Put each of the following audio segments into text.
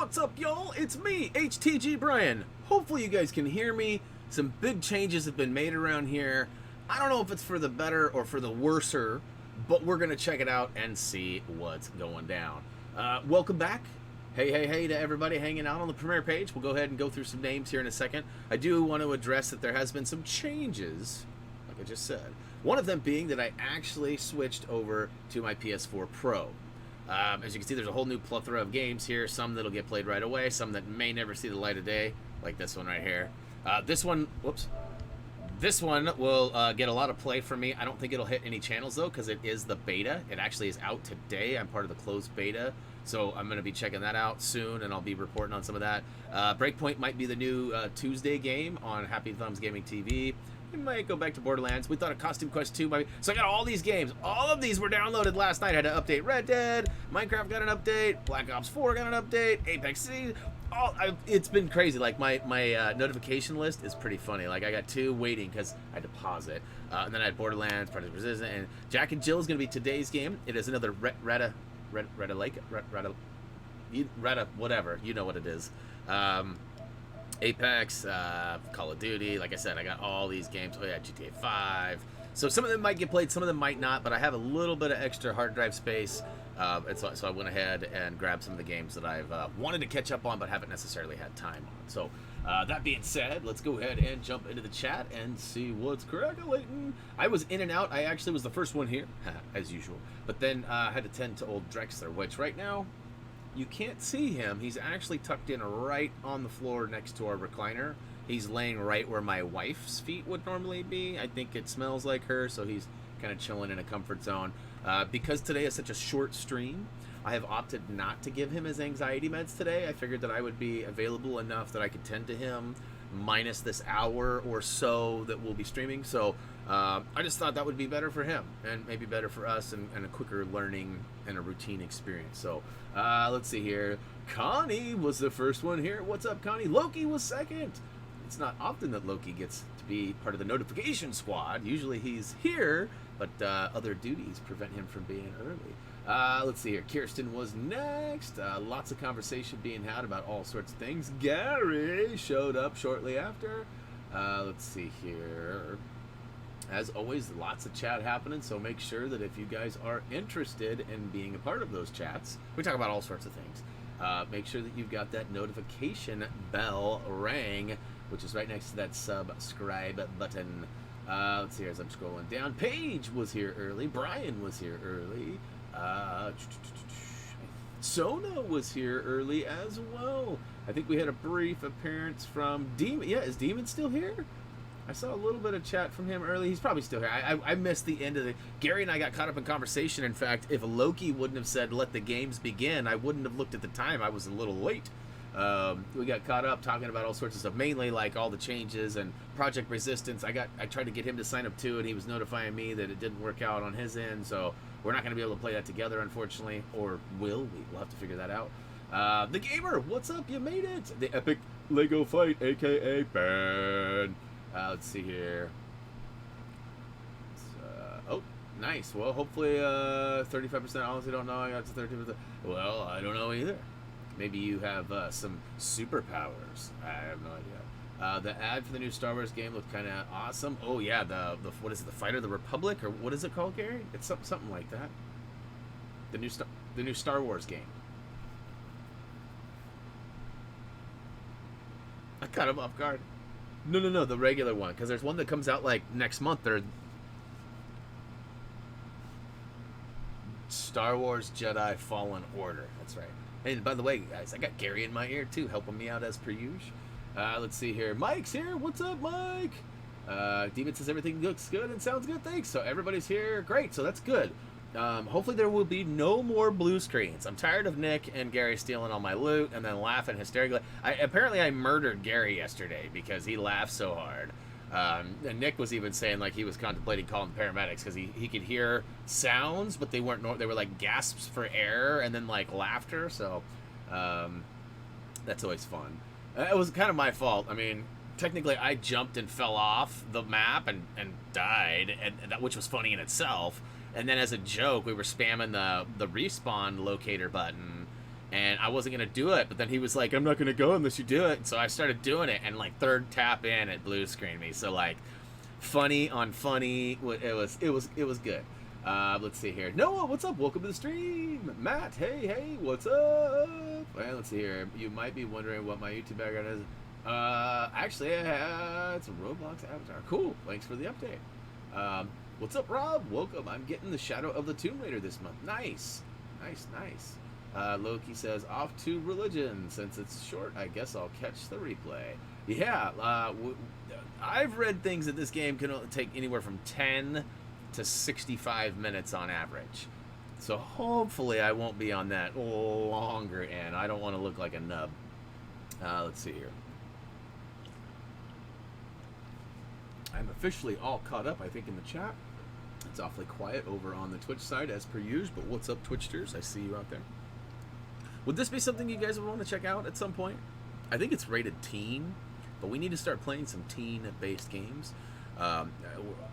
What's up, y'all? It's me, HTG Brian. Hopefully you guys can hear me. Some big changes have been made around here. I don't know if it's for the better or for the worser, but we're going to check it out and see what's going down. Welcome back. Hey to everybody hanging out on the premiere page. We'll go ahead and go through some names here in a second. I do want to address that there has been some changes, like I just said. One of them being that I actually switched over to my PS4 Pro. As you can see, there's a whole new plethora of games here. Some that'll get played right away, some that may never see the light of day, like this one right here. This one will get a lot of play for me. I don't think it'll hit any channels, though, because it is the beta. It actually is out today. I'm part of the closed beta, so I'm going to be checking that out soon, and I'll be reporting on some of that. Breakpoint might be the new Tuesday game on HappyThumbsGaming TV. We might go back to Borderlands. We thought of Costume Quest 2 might be. So I got all these games. All of these were downloaded last night. I had to update Red Dead. Minecraft got an update. Black Ops 4 got an update. Apex City. It's been crazy. Like, my notification list is pretty funny. Like, I got 2 waiting because I had to pause it. And then I had Borderlands, Project Resistance, and Jack and Jill is going to be today's game. It is another Retta whatever. You know what it is. Apex, Call of Duty. Like I said, I got all these games. Oh yeah, GTA 5. So some of them might get played, some of them might not, but I have a little bit of extra hard drive space, and so I went ahead and grabbed some of the games that I've wanted to catch up on but haven't necessarily had time on. So that being said, let's go ahead and jump into the chat and see what's crackling. I was in and out. I actually was the first one here, as usual, but then I had to tend to old Drexler, which right now you can't see him. He's actually tucked in right on the floor next to our recliner. He's laying right where my wife's feet would normally be. I think it smells like her, so he's kind of chilling in a comfort zone. Because today is such a short stream, I have opted not to give him his anxiety meds today. I figured that I would be available enough that I could tend to him minus this hour or so that we'll be streaming. So I just thought that would be better for him and maybe better for us and a quicker learning and a routine experience. So let's see here. Connie was the first one here. What's up, Connie? Loki was second. It's not often that Loki gets to be part of the notification squad. Usually he's here, but other duties prevent him from being early. Let's see here. Kirsten was next. Lots of conversation being had about all sorts of things. Gary showed up shortly after. Let's see here. As always, lots of chat happening, so make sure that if you guys are interested in being a part of those chats, we talk about all sorts of things. Make sure that you've got that notification bell rang, which is right next to that subscribe button. Let's see here as I'm scrolling down. Paige was here early. Brian was here early. Sona was here early as well. I think we had a brief appearance from Demon. Yeah, is Demon still here? I saw a little bit of chat from him early. He's probably still here. I missed the end of the... Gary and I got caught up in conversation. In fact, if Loki wouldn't have said, let the games begin, I wouldn't have looked at the time. I was a little late. We got caught up talking about all sorts of stuff, mainly like all the changes and Project Resistance. I tried to get him to sign up too, and he was notifying me that it didn't work out on his end, so we're not going to be able to play that together, unfortunately. Or will we? We'll have to figure that out. The Gamer, what's up? You made it! The Epic Lego Fight, a.k.a. Ben. Let's see here. Oh, nice. Well, hopefully 35%. Honestly, don't know. I got to 30%. Well, I don't know either. Maybe you have some superpowers. I have no idea. The ad for the new Star Wars game looked kind of awesome. Oh yeah, the what is it? The Fight of the Republic, or what is it called, Gary? It's something like that. The new Star Wars game. I caught him off guard. No, the regular one, because there's one that comes out like next month. Or Star Wars Jedi Fallen Order. That's right. And by the way, guys, I got Gary in my ear too, helping me out as per usual. Let's see here. Mike's here. What's up, Mike? Demon says everything looks good and sounds good. Thanks. So everybody's here. Great. So that's good. Hopefully there will be no more blue screens. I'm tired of Nick and Gary stealing all my loot and then laughing hysterically. Apparently I murdered Gary yesterday because he laughed so hard. And Nick was even saying like he was contemplating calling paramedics because he could hear sounds, but they weren't. They were like gasps for air and then like laughter. So that's always fun. It was kind of my fault. I mean, technically I jumped and fell off the map and died, and that, which was funny in itself. And then as a joke, we were spamming the respawn locator button, and I wasn't gonna do it, but then he was like, I'm not gonna go unless you do it. And so I started doing it, and like third tap in, it blue screened me. So like, funny on funny, it was good. Let's see here. Noah, what's up? Welcome to the stream. Matt, hey, what's up? Well, let's see here. You might be wondering what my YouTube background is. Actually, it's a Roblox avatar. Cool. Thanks for the update. What's up, Rob? Welcome. I'm getting the Shadow of the Tomb Raider this month. Nice. Loki says, off to religion. Since it's short, I guess I'll catch the replay. Yeah, I've read things that this game can take anywhere from 10 to 65 minutes on average. So hopefully I won't be on that longer end. I don't want to look like a nub. Let's see here. I'm officially all caught up, I think, in the chat. It's awfully quiet over on the Twitch side, as per usual, but what's up, Twitchsters? I see you out there. Would this be something you guys would want to check out at some point? I think it's rated teen, but we need to start playing some teen-based games.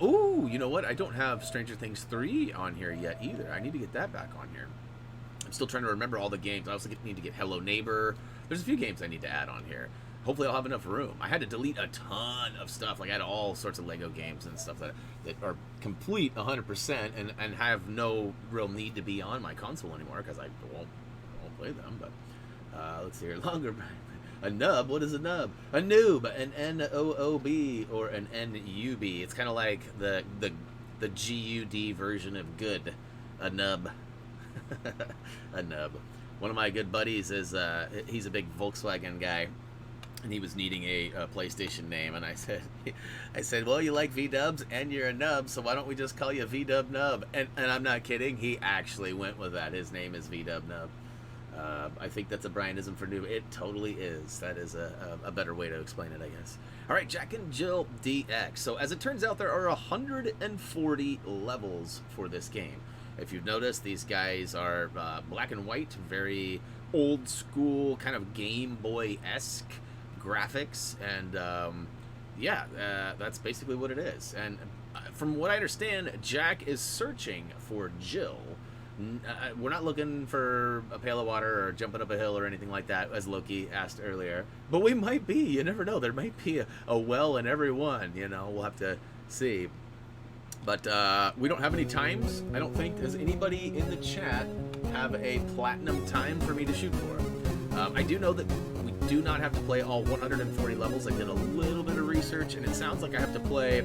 Ooh, you know what? I don't have Stranger Things 3 on here yet either. I need to get that back on here. I'm still trying to remember all the games. I also need to get Hello Neighbor. There's a few games I need to add on here. Hopefully I'll have enough room. I had to delete a ton of stuff. Like I had all sorts of Lego games and stuff that are complete 100% and have no real need to be on my console anymore because I won't play them. But let's see here. Longer. A nub? What is a nub? A noob. An N-O-O-B or an N-U-B. It's kind of like the G-U-D version of good. A nub. A nub. One of my good buddies is he's a big Volkswagen guy. And he was needing a PlayStation name, and I said, well, you like V-dubs, and you're a nub, so why don't we just call you V-dub nub? And I'm not kidding, he actually went with that. His name is V-dub nub. I think that's a Brianism for noob. It totally is. That is a better way to explain it, I guess. All right, Jack and Jill DX. So as it turns out, there are 140 levels for this game. If you've noticed, these guys are black and white, very old school, kind of Game Boy-esque graphics, and that's basically what it is. And from what I understand, Jack is searching for Jill. We're not looking for a pail of water or jumping up a hill or anything like that, as Loki asked earlier, but we might be. You never know. There might be a well in every one, you know. We'll have to see. But we don't have any times, I don't think. Does anybody in the chat have a platinum time for me to shoot for? I do know that we do not have to play all 140 levels. I did a little bit of research, and it sounds like I have to play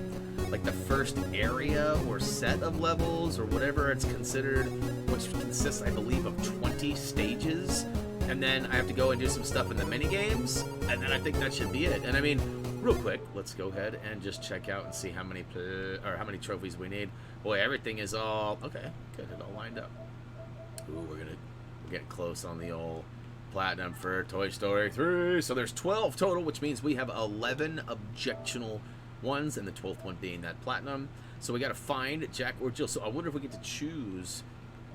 like the first area or set of levels or whatever it's considered, which consists, I believe, of 20 stages. And then I have to go and do some stuff in the mini games, and then I think that should be it. And I mean, real quick, let's go ahead and just check out and see how many trophies we need. Boy, everything is all okay. Good, it all lined up. Ooh, we're getting close on the old platinum for Toy Story 3. So there's 12 total, which means we have 11 objectional ones, and the 12th one being that platinum. So we got to find Jack or Jill. So I wonder if we get to choose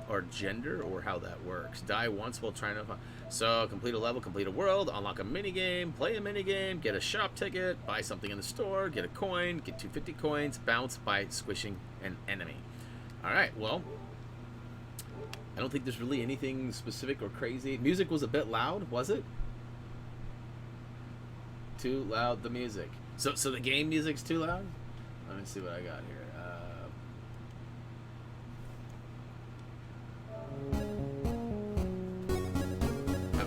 our gender or how that works. Die once while trying to find. So complete a level, complete a world, unlock a mini game, play a mini game, get a shop ticket, buy something in the store, get a coin, get 250 coins, bounce by squishing an enemy. All right, well, I don't think there's really anything specific or crazy. Music was a bit loud, was it? Too loud, the music. So the game music's too loud? Let me see what I got here.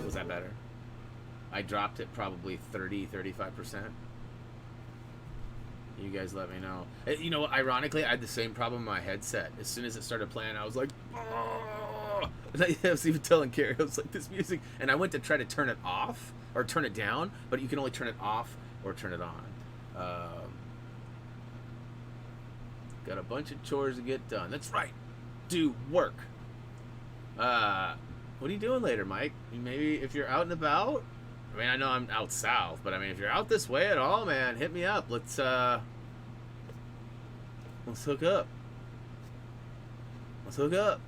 Was that better? I dropped it probably 30-35%. You guys let me know. You know, ironically, I had the same problem with my headset. As soon as it started playing, I was like, oh! And I was even telling Carrie, I was like, this music. And I went to try to turn it off or turn it down, but you can only turn it off or turn it on. Got a bunch of chores to get done. That's right. Do work. What are you doing later, Mike? Maybe if you're out and about. I mean, I know I'm out south, but I mean, if you're out this way at all, man, hit me up. Let's hook up. Let's hook up.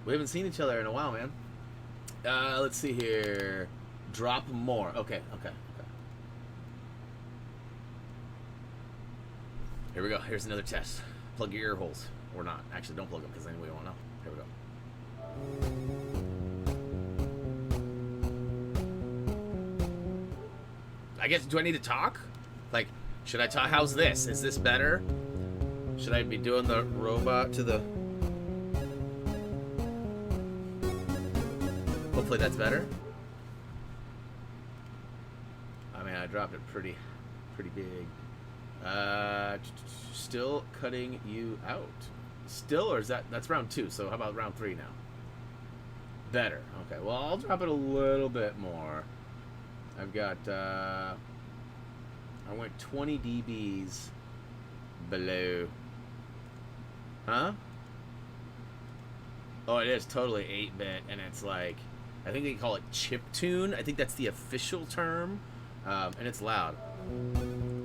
We haven't seen each other in a while, man. Let's see here. Drop more. Okay. Here we go. Here's another test. Plug your ear holes. Or not. Actually, don't plug them because then we won't know. Here we go. I guess, do I need to talk? Like, should I talk? How's this? Is this better? Should I be doing the robot to the... Hopefully that's better. I mean, I dropped it pretty big. Still cutting you out. Still, or is that's round 2? So how about round 3 now? Better. Okay, well, I'll drop it a little bit more. I've got, I went 20 dBs below. Huh? Oh, it is totally 8-bit, and it's like, I think they call it chiptune. I think that's the official term, and it's loud.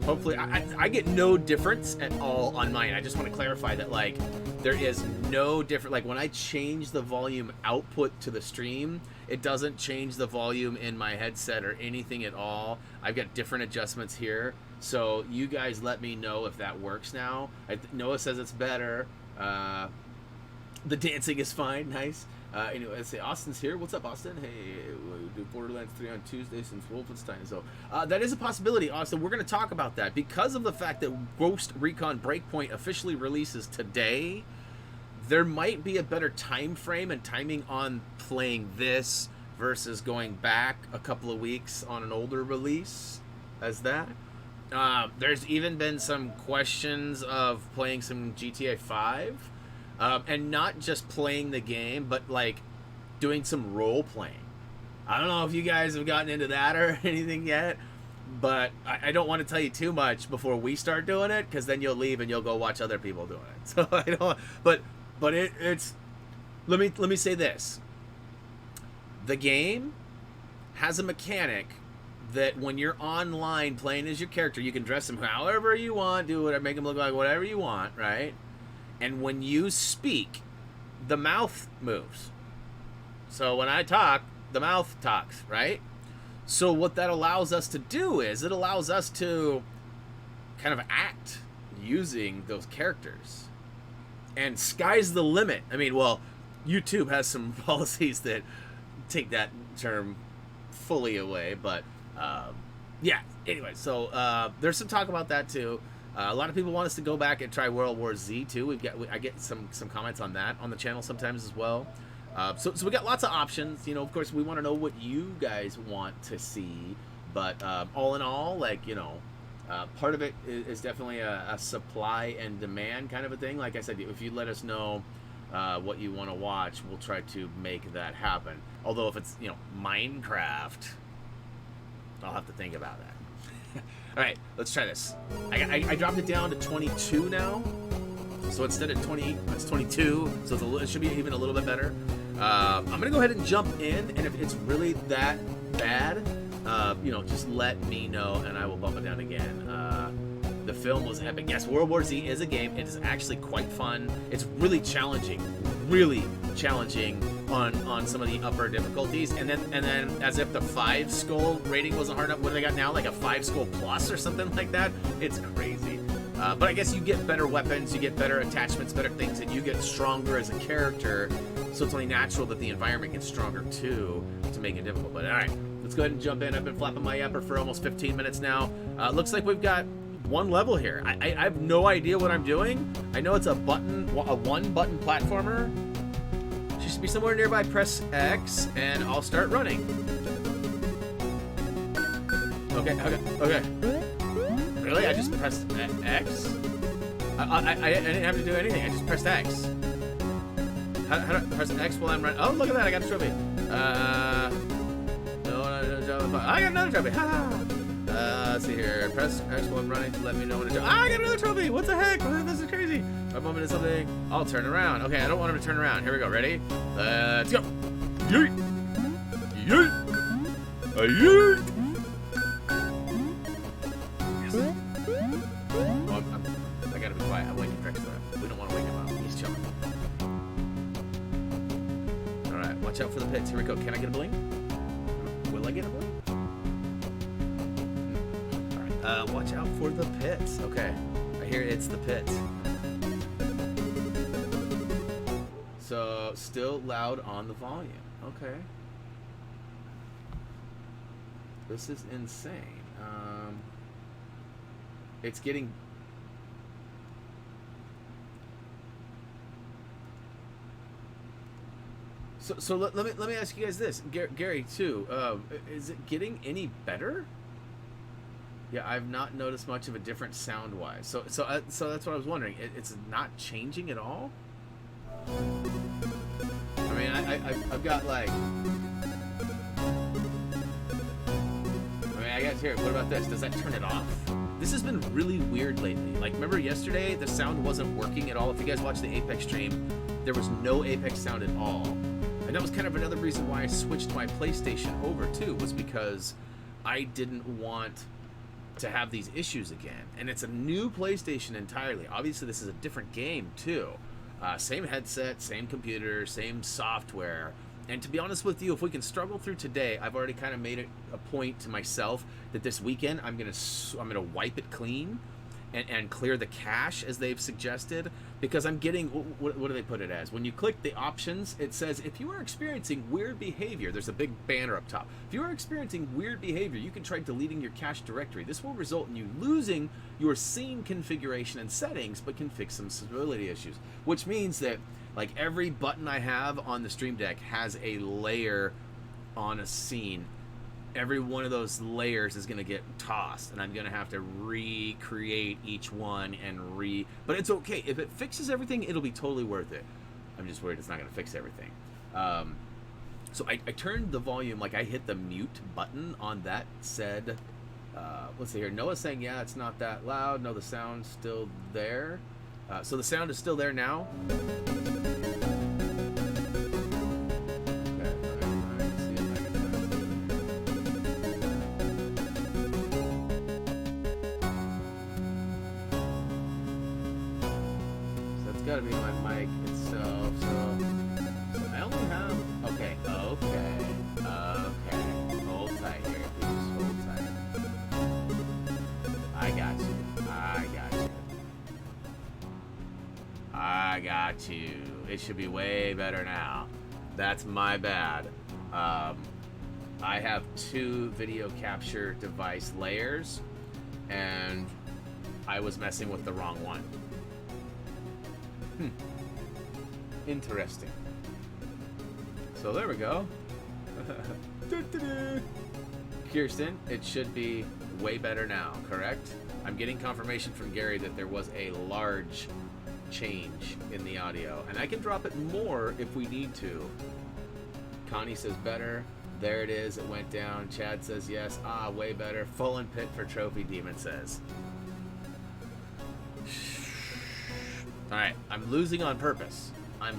Hopefully, I get no difference at all on mine. I just want to clarify that, like, there is no different. Like, when I change the volume output to the stream, it doesn't change the volume in my headset or anything at all. I've got different adjustments here. So you guys let me know if that works now. Noah says it's better. The dancing is fine. Nice. Anyway, let's say Austin's here. What's up, Austin? Hey, we'll do Borderlands 3 on Tuesday since Wolfenstein. So that is a possibility, Austin. We're going to talk about that because of the fact that Ghost Recon Breakpoint officially releases today. There might be a better time frame and timing on playing this versus going back a couple of weeks on an older release as that. There's even been some questions of playing some GTA 5. And not just playing the game, but like doing some role playing. I don't know if you guys have gotten into that or anything yet, but I don't want to tell you too much before we start doing it, because then you'll leave and you'll go watch other people doing it. So I don't. But it's. Let me say this. The game has a mechanic that when you're online playing as your character, you can dress him however you want, do whatever, make him look like whatever you want, right? And when you speak, the mouth moves. So when I talk, the mouth talks, right? So what that allows us to do is it allows us to kind of act using those characters. And sky's the limit. I mean, well, YouTube has some policies that take that term fully away, but yeah. Anyway, so there's some talk about that too. A lot of people want us to go back and try World War Z too. I get some comments on that on the channel sometimes as well. So we got lots of options. You know, of course, we want to know what you guys want to see. But all in all, like, you know, part of it is definitely a supply and demand kind of a thing. Like I said, if you let us know what you want to watch, we'll try to make that happen. Although if it's, you know, Minecraft, I'll have to think about that. All right, let's try this. I dropped it down to 22 now. So instead of 20, it's 22. So it should be even a little bit better. I'm going to go ahead and jump in. And if it's really that bad, you know, just let me know and I will bump it down again. The film was epic. Yes, World War Z is a game. It is actually quite fun. It's really challenging on some of the upper difficulties. And then as if the 5 skull rating wasn't hard enough, what do they got now? Like a 5 skull plus or something like that? It's crazy. But I guess you get better weapons, you get better attachments, better things, and you get stronger as a character. So it's only natural that the environment gets stronger too to make it difficult. But all right, let's go ahead and jump in. I've been flapping my yapper for almost 15 minutes now. Looks like we've got one level here. I have no idea what I'm doing. I know it's a one-button platformer. Should be somewhere nearby. Press X, and I'll start running. Okay. Really? I just pressed X? I didn't have to do anything. I just pressed X. How do I press X while I'm running? Oh, look at that. I got a trophy. No, I got another trophy. Ha! Let's see here. Press X while I'm running to let me know when to jump. I got another trophy. What the heck? This is crazy. I'm bumping into something. I'll turn around. Okay, I don't want him to turn around. Here we go. Ready? Let's go. Yeet. Yeet. Yeet. Yes. Oh, I gotta be quiet. I'm waking Drex up. We don't want to wake him up. He's chilling. Alright, watch out for the pits. Here we go. Can I get a bling? Will I get a bling? Alright, watch out for the pits. Okay. I hear it's the pits. So, still loud on the volume. Okay. This is insane. It's getting... So let me ask you guys this, Gary too. Is it getting any better? Yeah, I've not noticed much of a difference sound wise. So that's what I was wondering. It's not changing at all. I mean, I've got like. I guess here. What about this? Does that turn it off? This has been really weird lately. Like, remember yesterday the sound wasn't working at all. If you guys watched the Apex stream, there was no Apex sound at all. And that was kind of another reason why I switched my PlayStation over too, was because I didn't want to have these issues again. And it's a new PlayStation entirely. Obviously, this is a different game too. Same headset, same computer, same software. And to be honest with you, if we can struggle through today, I've already kind of made it a point to myself that this weekend I'm gonna wipe it clean and clear the cache as they've suggested, because I'm getting, what do they put it as? When you click the options, it says if you are experiencing weird behavior, there's a big banner up top. If you are experiencing weird behavior, you can try deleting your cache directory. This will result in you losing your scene configuration and settings, but can fix some stability issues, which means that like every button I have on the Stream Deck has a layer on a scene. Every one of those layers is going to get tossed, and I'm going to have to recreate each one but it's okay. If it fixes everything, it'll be totally worth it. I'm just worried it's not going to fix everything. So I turned the volume, like I hit the mute button on that said, let's see here. Noah's saying, yeah, it's not that loud. No, the sound's still there. So the sound is still there now. Gotta be my mic itself, so I only have, okay, hold tight here, just hold tight. I got you. It should be way better now. That's my bad. I have 2 video capture device layers, and I was messing with the wrong one. Interesting. So there we go. Kirsten, it should be way better now, correct? I'm getting confirmation from Gary that there was a large change in the audio, and I can drop it more if we need to. Connie says better. There it is. It went down. Chad says yes. Way better. Fallen Pit for Trophy Demon says. Alright, I'm losing on purpose. Aye.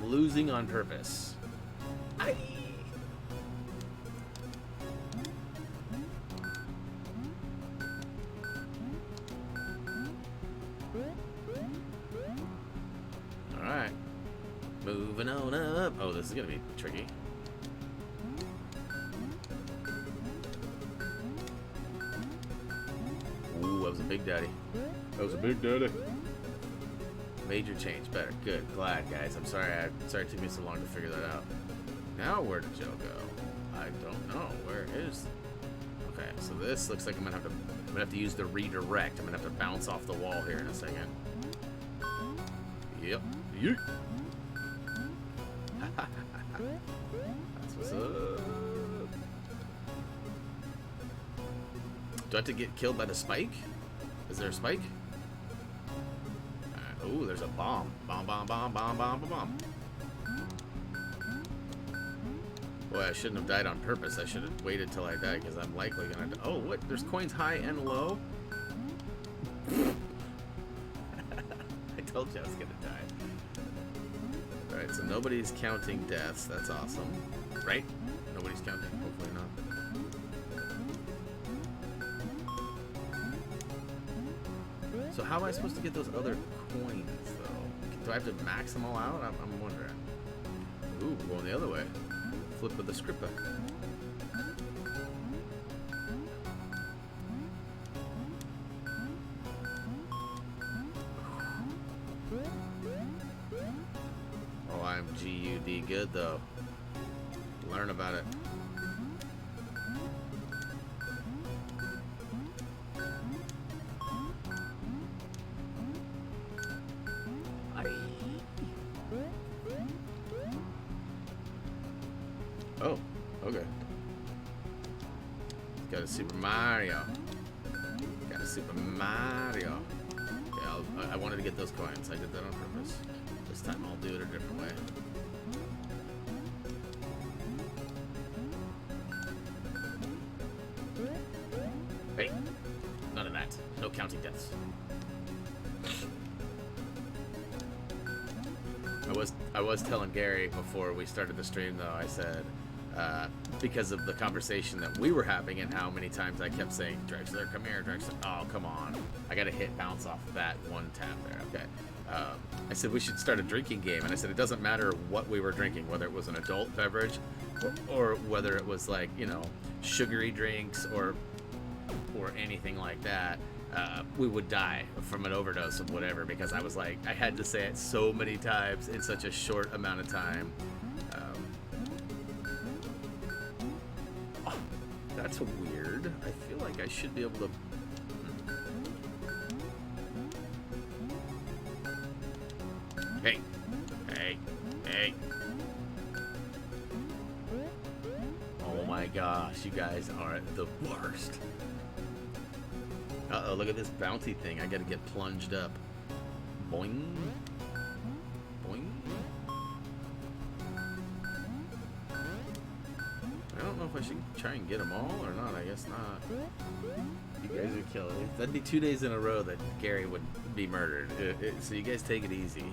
Alright. Moving on up. Oh, this is gonna be tricky. Ooh, that was a big daddy. Major change, better, good, glad, guys. I'm sorry, it took me so long to figure that out. Now where did Joe go? I don't know. Where is? Okay, so this looks like I'm gonna have to use the redirect. I'm gonna have to bounce off the wall here in a second. Yep. Yeet. That's what's up. Do I have to get killed by the spike? Is there a spike? Ooh, there's a bomb. Bomb. Boy, I shouldn't have died on purpose. I should have waited till I died, because I'm likely gonna die. Oh, what? There's coins high and low? I told you I was gonna die. Alright, so nobody's counting deaths. That's awesome. Right? Nobody's counting. Hopefully not. So how am I supposed to get those other coins, though? Do I have to max them all out? I'm wondering. Ooh, going the other way. Flip with the scripper. Oh, I'm GUD good, though. Learn about it. go to Super Mario. Got a Super Mario. Yeah, I wanted to get those coins. I did that on purpose. This time I'll do it a different way. Hey, none of that. No counting deaths. I was telling Gary before we started the stream, though, I said, because of the conversation that we were having and how many times I kept saying, Drexler, come here, Drexler. Oh, come on. I got to hit bounce off that one tap there. Okay. I said we should start a drinking game, and I said it doesn't matter what we were drinking, whether it was an adult beverage or whether it was like, you know, sugary drinks or anything like that. We would die from an overdose of whatever, because I was like, I had to say it so many times in such a short amount of time. Oh, that's weird. I feel like I should be able to... Hey! Hey! Hey! Oh my gosh, you guys are the worst. Uh-oh, look at this bounty thing. I gotta get plunged up. Boing. Boing. I don't know if I should try and get them all or not. I guess not. You guys are killing me. That'd be 2 days in a row that Gary would be murdered. So you guys take it easy.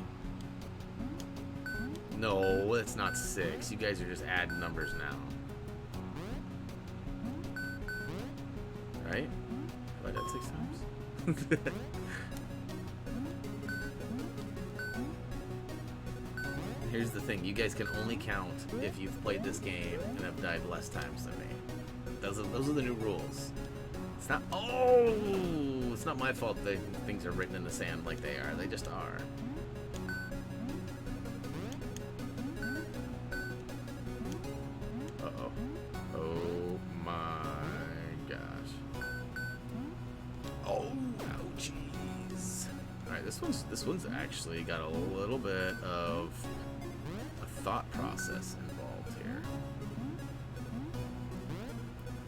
No, it's not 6. You guys are just adding numbers now. Right? Have I done 6 times? Here's the thing. You guys can only count if you've played this game and have died less times than me. Those are the new rules. It's not... Oh! It's not my fault that things are written in the sand like they are. They just are. Uh-oh. Oh my gosh. Oh, ouchies. Alright, this one's actually got a little bit of a thought process involved here.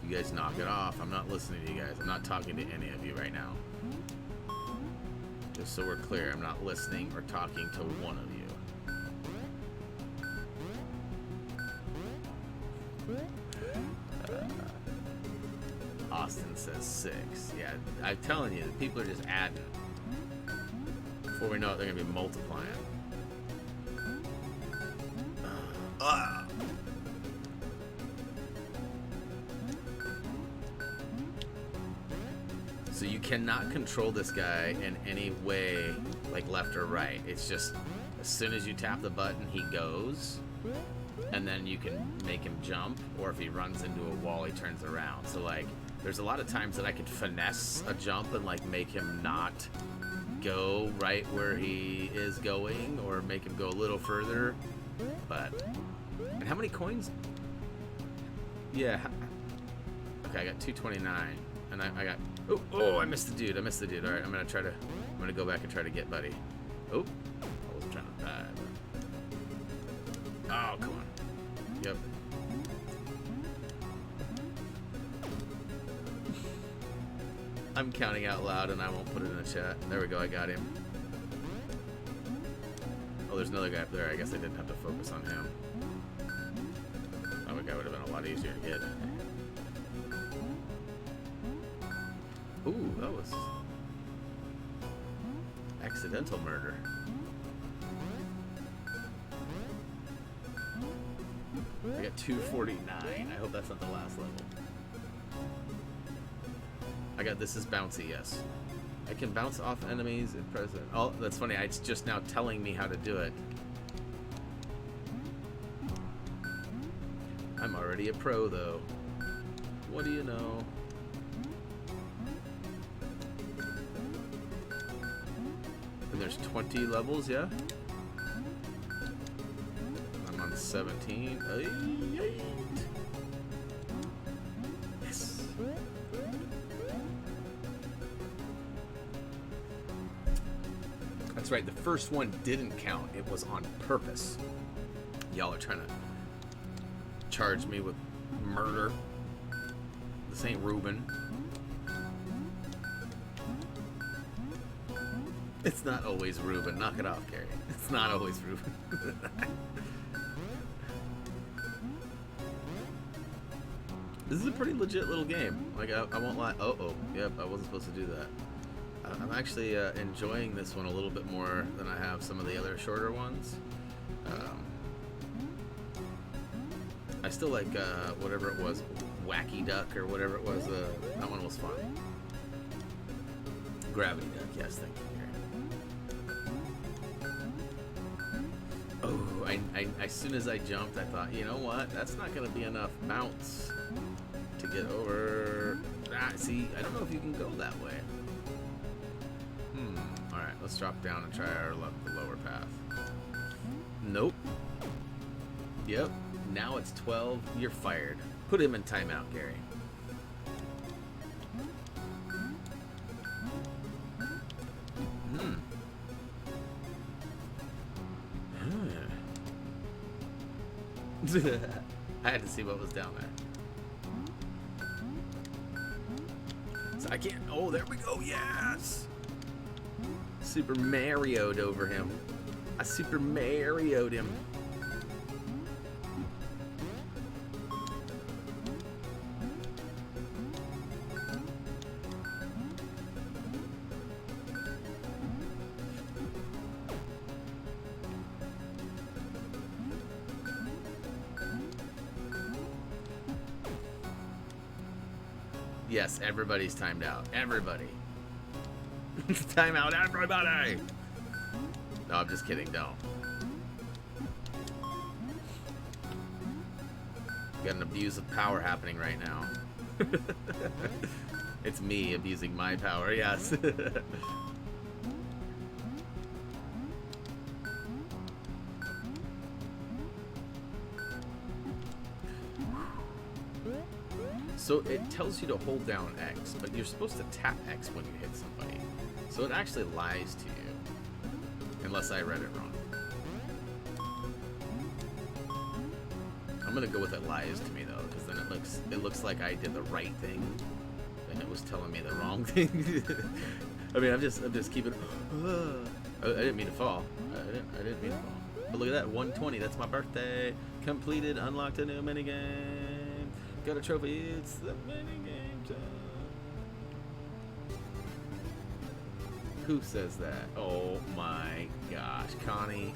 You guys knock it off. I'm not listening to you guys. I'm not talking to any of you right now. Just so we're clear, I'm not listening or talking to one of you. Austin says 6. Yeah, I'm telling you, people are just adding. Before we know it, they're going to be multiplying. So you cannot control this guy in any way, like left or right. It's just, as soon as you tap the button, he goes. And then you can make him jump, or if he runs into a wall, he turns around. So, like, there's a lot of times that I could finesse a jump and, like, make him not go right where he is going, or make him go a little further. But, and how many coins? Yeah. Okay, I got 229, and I got, oh, I missed the dude. All right, I'm gonna go back and try to get Buddy. Oh, I wasn't trying to die, but... Oh, come on. Yep. I'm counting out loud and I won't put it in the chat. There we go, I got him. Oh, there's another guy up there. I guess I didn't have to focus on him. That guy would have been a lot easier to get. Ooh, that was accidental murder. I got 249. I hope that's not the last level. I got this is bouncy, yes. I can bounce off enemies in present. Oh, that's funny. It's just now telling me how to do it. I'm already a pro, though. What do you know? And there's 20 levels, yeah? 17. Yes. That's right. The first one didn't count. It was on purpose. Y'all are trying to charge me with murder. The This ain't Ruben. It's not always Ruben. Knock it off, Gary. It's not always Ruben. This is a pretty legit little game. Like, I won't lie. Oh, yep, I wasn't supposed to do that. I'm actually enjoying this one a little bit more than I have some of the other shorter ones. I still like whatever it was, Wacky Duck or whatever it was. That one was fun. Gravity Duck, yes, thank you. Oh, as soon as I jumped, I thought, you know what? That's not going to be enough bounce to get over. Ah, see, I don't know if you can go that way. Alright, let's drop down and try our the lower path. Nope. Yep. Now it's 12. You're fired. Put him in timeout, Gary. I had to see what was down there. So I can't. Oh, there we go. Yes. Super Mario'd over him. I Super Mario'd him. Yes, everybody's timed out. Everybody. Time out, everybody! No, I'm just kidding. Don't. Got an abuse of power happening right now. It's me abusing my power, yes. So it tells you to hold down X, but you're supposed to tap X when you hit somebody. So it actually lies to you, unless I read it wrong. I'm gonna go with it lies to me though, because then it looks like I did the right thing, and it was telling me the wrong thing. I mean, I'm just keeping. I didn't mean to fall. I didn't mean to fall. But look at that, 120. That's my birthday. Completed. Unlocked a new minigame. Got a trophy. It's the minigame time. Who says that? Oh my gosh, Connie.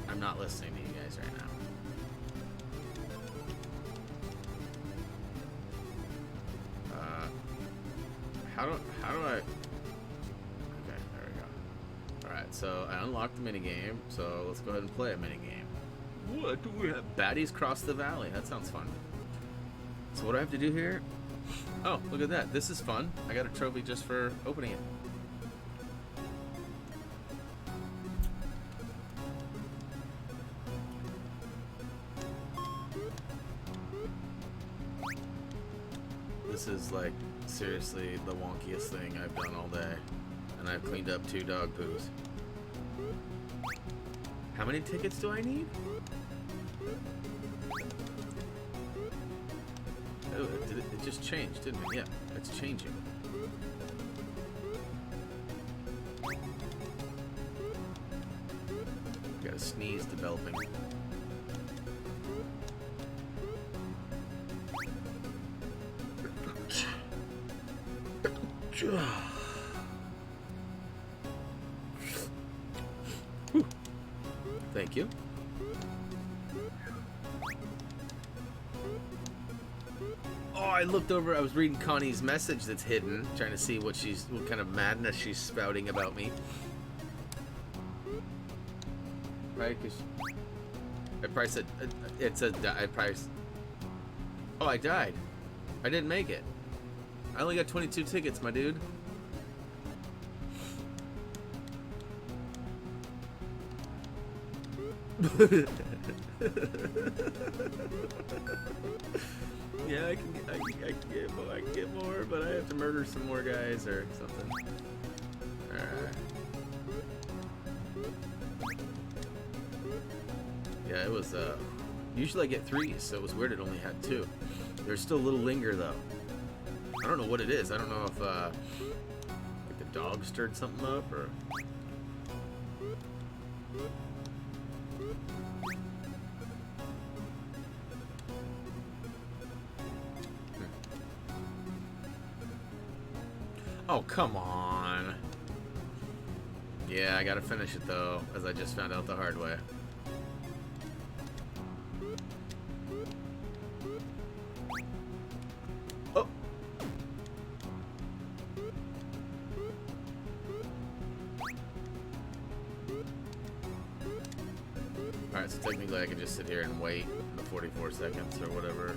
I'm not listening to you guys right now. How do I? Okay, there we go. All right, so I unlocked the minigame. So let's go ahead and play a minigame. What do we have? Baddies cross the valley. That sounds fun. So what do I have to do here? Oh, look at that. This is fun. I got a trophy just for opening it. This is like seriously the wonkiest thing I've done all day. And I've cleaned up 2 dog poos. How many tickets do I need? Oh, it just changed, didn't it? Yeah, it's changing. Got a sneeze developing. Thank you. Oh, I looked over. I was reading Connie's message that's hidden, trying to see what kind of madness she's spouting about me. Right? Because I probably said it said I probably. Oh, I died. I didn't make it. I only got 22 tickets, my dude. Yeah, I can get more, but I have to murder some more guys or something. Alright. Yeah, it was usually I get 3, so it was weird it only had 2. There's still a little linger, though. I don't know what it is. I don't know if, like the dog stirred something up, or... Oh, come on. Yeah, I gotta finish it, though, as I just found out the hard way. Oh! Alright, so technically I can just sit here and wait the 44 seconds or whatever.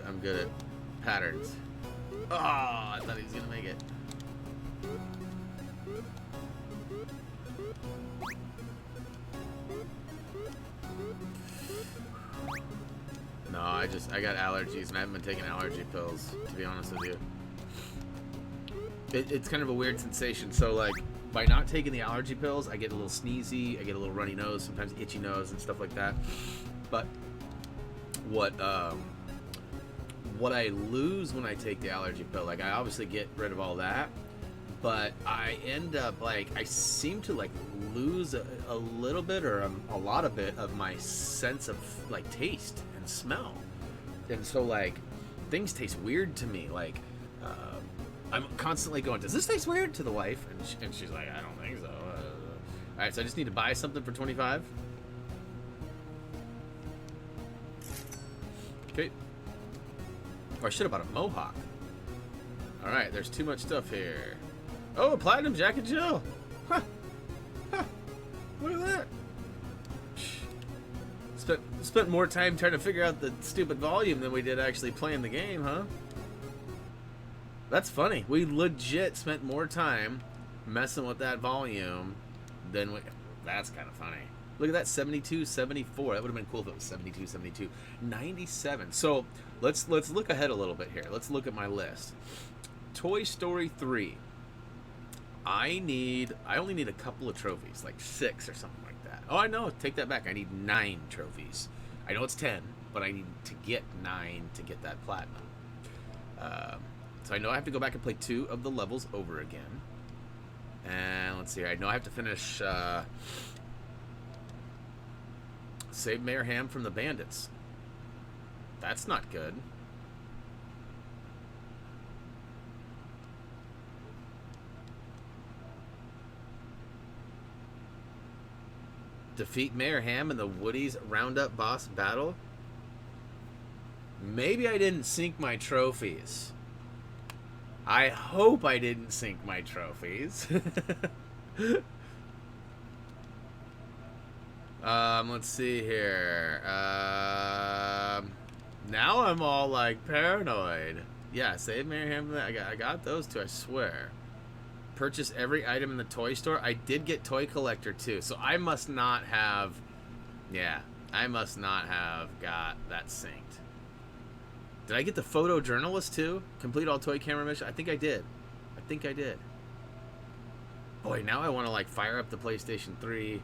I'm good at patterns. Oh, I thought he was gonna make it. No, I got allergies and I haven't been taking allergy pills, to be honest with you. It's kind of a weird sensation. So like, by not taking the allergy pills, I get a little sneezy, I get a little runny nose, sometimes itchy nose and stuff like that. But what I lose when I take the allergy pill, like I obviously get rid of all that, but I end up like, I seem to like lose a little bit or a lot of it of my sense of like taste and smell. And so like things taste weird to me. Like I'm constantly going, does this taste weird, to the wife? And she's like, I don't think so. All right, so I just need to buy something for 25. Okay. Or I should have bought a mohawk. Alright, there's too much stuff here. Oh, a platinum jacket gel! Huh! Huh! Look at that! Spent more time trying to figure out the stupid volume than we did actually playing the game, huh? That's funny. We legit spent more time messing with that volume than we... That's kind of funny. Look at that, 72, 74. That would have been cool if it was 72, 72. 97. So let's look ahead a little bit here. Let's look at my list. Toy Story 3. I only need a couple of trophies, like 6 or something like that. Oh, I know. Take that back. I need 9 trophies. I know it's 10, but I need to get 9 to get that platinum. So I know I have to go back and play 2 of the levels over again. And let's see here. I know I have to finish... Save Mayor Ham from the bandits. That's not good. Defeat Mayor Ham in the Woody's Roundup boss battle. Maybe I didn't sync my trophies. I hope I didn't sync my trophies. Let's see here. Now I'm all like paranoid. Yeah, save Mayor Ham. I got those 2, I swear. Purchase every item in the toy store. I did get Toy Collector too, so I must not have. Yeah, I must not have got that synced. Did I get the photojournalist too? Complete all toy camera mission? I think I did. Boy, now I want to like fire up the PlayStation 3.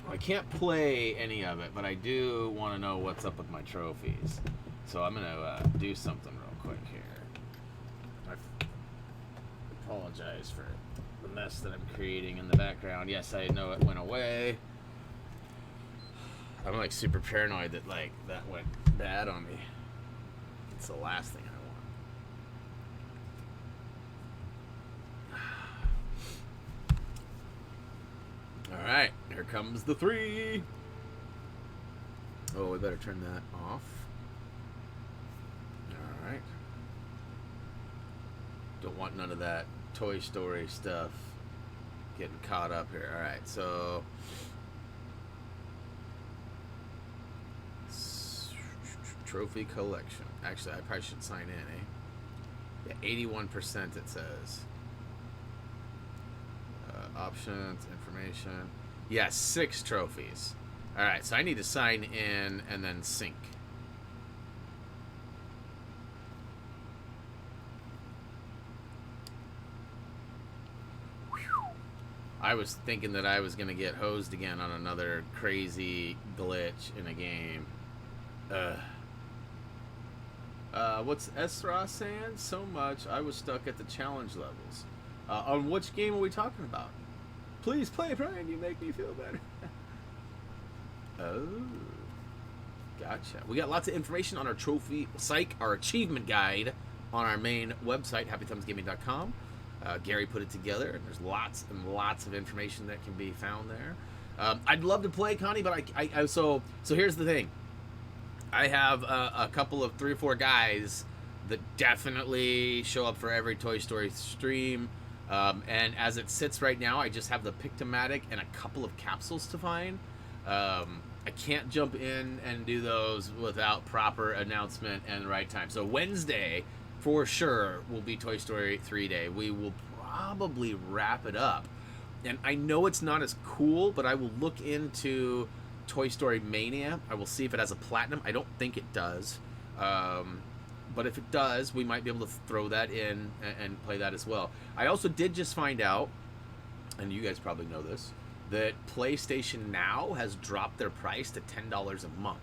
I can't play any of it, but I do want to know what's up with my trophies. So I'm going to do something real quick here. I apologize for the mess that I'm creating in the background. Yes, I know it went away. I'm like super paranoid that like that went bad on me. It's the last thing I want. Alright, here comes the 3. Oh, we better turn that off. Alright. Don't want none of that Toy Story stuff getting caught up here. Alright, so trophy collection. Actually, I probably should sign in, eh? Yeah, 81% it says. Options, information. Yeah, 6 trophies. All right, so I need to sign in and then sync. I was thinking that I was going to get hosed again on another crazy glitch in a game. What's Esra saying? So much, I was stuck at the challenge levels. On which game are we talking about? Please play, Brian. You make me feel better. Oh, gotcha. We got lots of information on our trophy, our achievement guide on our main website, HappyThumbsGaming.com. Gary put it together, and there's lots and lots of information that can be found there. I'd love to play, Connie, but so here's the thing. I have a couple of 3 or 4 guys that definitely show up for every Toy Story stream. And as it sits right now, I just have the Pictomatic and a couple of capsules to find. I can't jump in and do those without proper announcement and the right time. So Wednesday, for sure, will be Toy Story 3 Day. We will probably wrap it up. And I know it's not as cool, but I will look into Toy Story Mania. I will see if it has a platinum. I don't think it does. But if it does, we might be able to throw that in and play that as well. I also did just find out, and you guys probably know this, that PlayStation Now has dropped their price to $10 a month.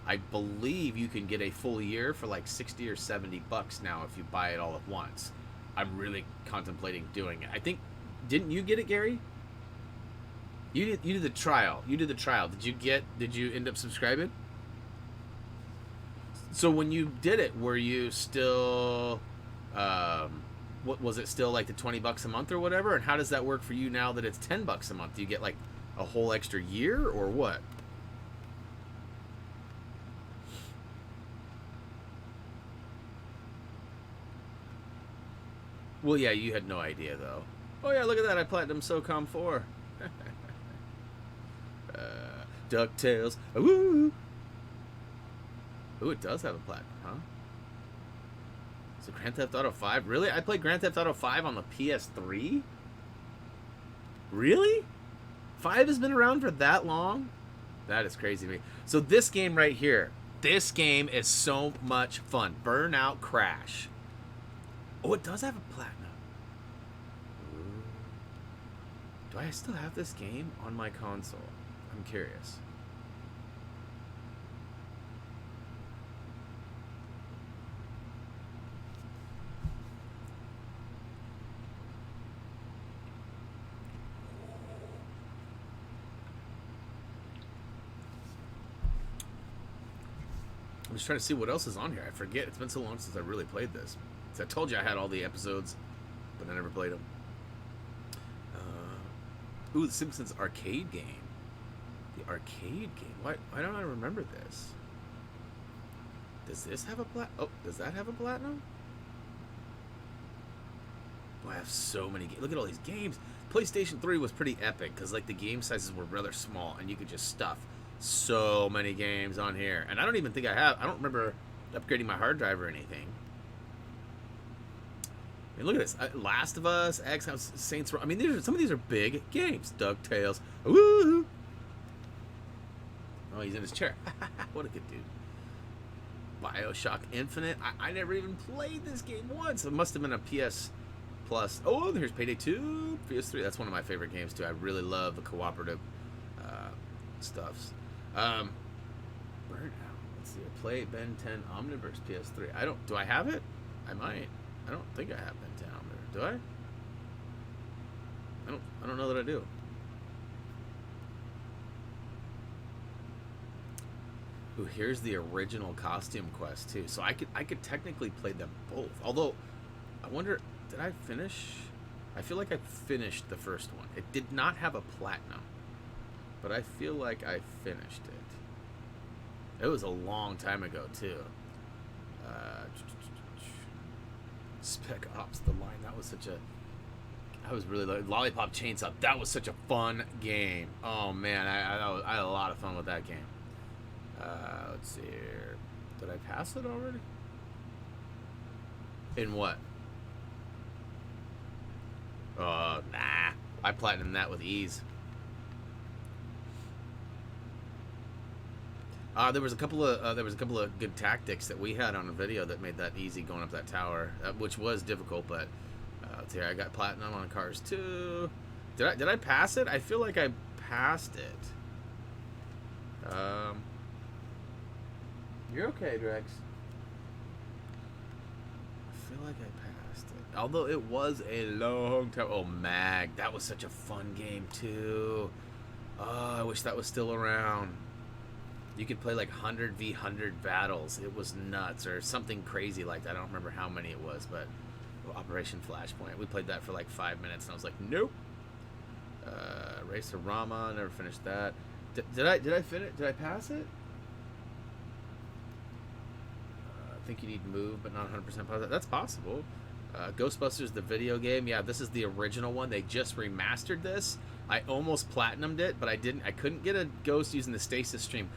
I believe you can get a full year for like 60 or 70 bucks now if you buy it all at once. I'm really contemplating doing it. I think, didn't you get it, Gary? You did the trial. You did the trial. Did you end up subscribing? So when you did it, were you still what was it, still like the 20 bucks a month or whatever? And how does that work for you now that it's 10 bucks a month? Do you get like a whole extra year or what? Well, yeah, you had no idea though. Oh yeah, look at that! I platinum SOCOM 4. DuckTales. Woo! Ooh, it does have a platinum, huh? So Grand Theft Auto 5? Really? I played Grand Theft Auto 5 on the PS3? Really? 5 has been around for that long? That is crazy to me. So this game right here, this game is so much fun. Burnout Crash. Oh, it does have a platinum. Ooh. Do I still have this game on my console? I'm curious. I'm just trying to see what else is on here. I forget. It's been so long since I really played this. So I told you I had all the episodes, but I never played them. Ooh, the Simpsons Arcade game. The arcade game. Why don't I remember this? Does this have a oh, does that have a platinum? Boy, I have so many games. Look at all these games. PlayStation 3 was pretty epic because like the game sizes were rather small and you could just stuff so many games on here. And I don't even think I don't remember upgrading my hard drive or anything. I mean, look at this. Last of Us, X-House, Saints Row. I mean, some of these are big games. DuckTales. Woo! Oh, he's in his chair. What a good dude. Bioshock Infinite. I never even played this game once. It must have been a PS Plus. Oh, there's Payday 2, PS3. That's one of my favorite games, too. I really love the cooperative stuffs. Burnout. Let's see. Play Ben 10 Omniverse PS3. Do I have it? I might. I don't think I have Ben 10 Omniverse. Do I? I don't know that I do. Ooh, here's the original Costume Quest too. So I could technically play them both. Although, I wonder, did I finish? I feel like I finished the first one. It did not have a platinum, but I feel like I finished it. It was a long time ago too. Spec Ops: The Line. That was such a. I was really like Lollipop Chainsaw. That was such a fun game. Oh man, I had a lot of fun with that game. Let's see here. Did I pass it already? In what? Nah. I platinumed that with ease. There was a couple of good tactics that we had on a video that made that easy going up that tower, which was difficult. But let's see, I got platinum on Cars 2. Did I pass it? I feel like I passed it. You're okay, Drex. I feel like I passed it. Although it was a long time. Oh, Mag. That was such a fun game, too. Oh, I wish that was still around. You could play like 100v100 battles. It was nuts, or something crazy like that. I don't remember how many it was, but Operation Flashpoint. We played that for like 5 minutes, and I was like, nope. Racer-Rama, never finished that. Did I finish? Did I pass it? I think you need to move, but not 100% positive. That's possible. Ghostbusters, the video game. Yeah, this is the original one. They just remastered this. I almost platinumed it, but I didn't. I couldn't get a ghost using the stasis stream.